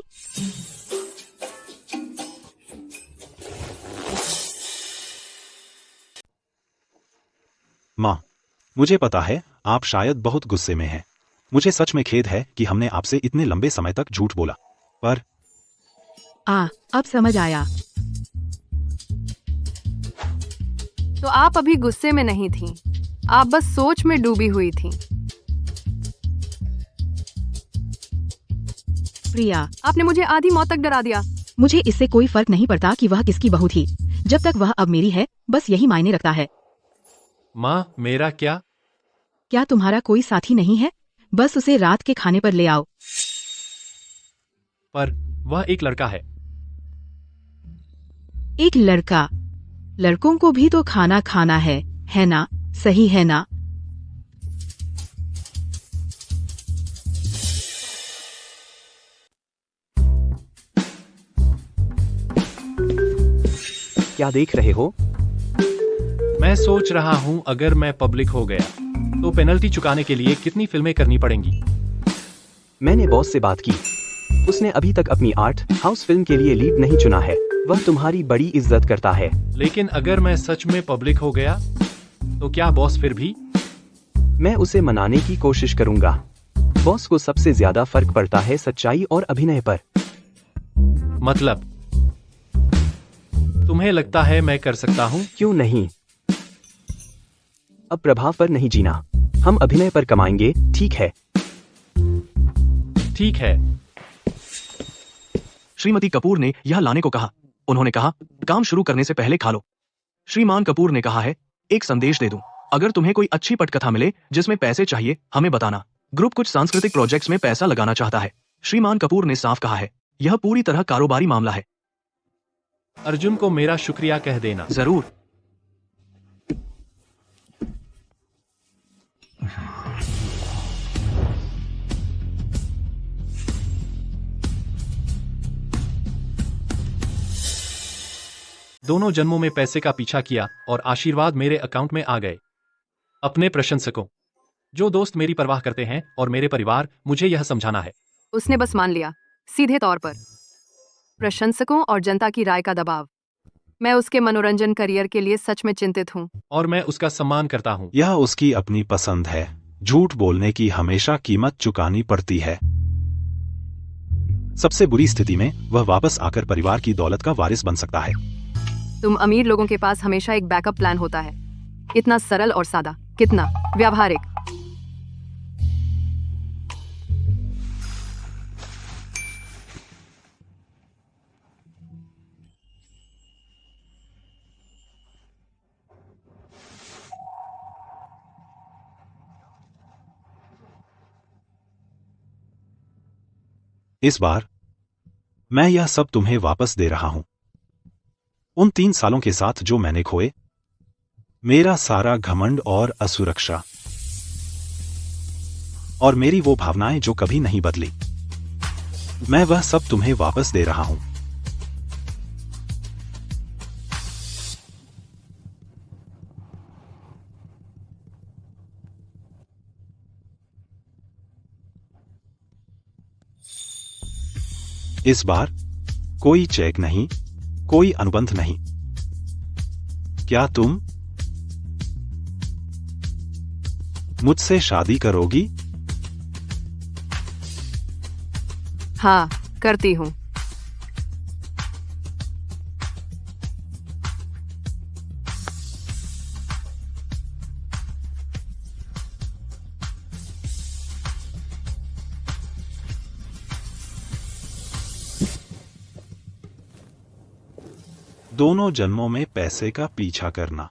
माँ, मुझे पता है आप शायद बहुत गुस्से में हैं। मुझे सच में खेद है कि हमने आपसे इतने लंबे समय तक झूठ बोला, पर अब समझ आया। तो आप अभी गुस्से में नहीं थी, आप बस सोच में डूबी हुई थी। प्रिया, आपने मुझे आधी मौत तक डरा दिया। मुझे इससे कोई फर्क नहीं पड़ता कि वह किसकी बहू थी। जब तक वह अब मेरी है, बस यही मायने रखता है। माँ, मेरा क्या? क्या तुम्हारा कोई साथी नहीं है? बस उसे रात के खाने पर ले आओ। पर वह एक लड़का है। एक लड़का? लड़कों को भी तो खाना खाना है ना? सही है ना? क्या देख रहे हो? मैं सोच रहा हूँ अगर मैं पब्लिक हो गया तो पेनल्टी चुकाने के लिए कितनी फिल्में करनी पड़ेंगी। मैंने बॉस से बात की। उसने अभी तक अपनी आर्ट हाउस फिल्म के लिए लीड नहीं चुना है। वह तुम्हारी बड़ी इज्जत करता है। लेकिन अगर मैं सच में पब्लिक हो गया तो क्या बॉस फिर भी? मैं उसे मनाने की कोशिश करूंगा। बॉस को सबसे ज्यादा फर्क पड़ता है सच्चाई और अभिनय पर। मतलब तुम्हें लगता है मैं कर सकता हूँ? क्यों नहीं? अब प्रभाव पर नहीं जीना, हम अभिनय पर कमाएंगे, ठीक है? ठीक है। श्रीमती कपूर ने यह लाने को कहा। उन्होंने कहा, काम शुरू करने से पहले खा लो। श्रीमान कपूर ने कहा है, एक संदेश दे दूं, अगर तुम्हें कोई अच्छी पटकथा मिले जिसमें पैसे चाहिए, हमें बताना। ग्रुप कुछ सांस्कृतिक प्रोजेक्ट्स में पैसा लगाना चाहता है। श्रीमान कपूर ने साफ कहा है, यह पूरी तरह कारोबारी मामला है। अर्जुन को मेरा शुक्रिया कह देना। जरूर। दोनों जन्मों में पैसे का पीछा किया और आशीर्वाद मेरे अकाउंट में आ गए। अपने प्रशंसकों, जो दोस्त मेरी परवाह करते हैं, और मेरे परिवार, मुझे यह समझाना है। उसने बस मान लिया, सीधे तौर पर। प्रशंसकों और जनता की राय का दबाव। मैं उसके मनोरंजन करियर के लिए सच में चिंतित हूँ। और मैं उसका सम्मान करता हूँ। यह उसकी अपनी पसंद है। झूठ बोलने की हमेशा कीमत चुकानी पड़ती है। सबसे बुरी स्थिति में वह वापस आकर परिवार की दौलत का वारिस बन सकता है। तुम अमीर लोगों के पास हमेशा एक बैकअप प्लान होता है, इतना सरल और सादा। कितना व्यावहारिक। इस बार मैं यह सब तुम्हें वापस दे रहा हूं। उन 3 सालों के साथ जो मैंने खोए, मेरा सारा घमंड और असुरक्षा, और मेरी वो भावनाएं जो कभी नहीं बदली, मैं वह सब तुम्हें वापस दे रहा हूं। इस बार कोई चेक नहीं, कोई अनुबंध नहीं। क्या तुम मुझसे शादी करोगी? हाँ, करती हूँ। दोनों जन्मों में पैसे का पीछा करना।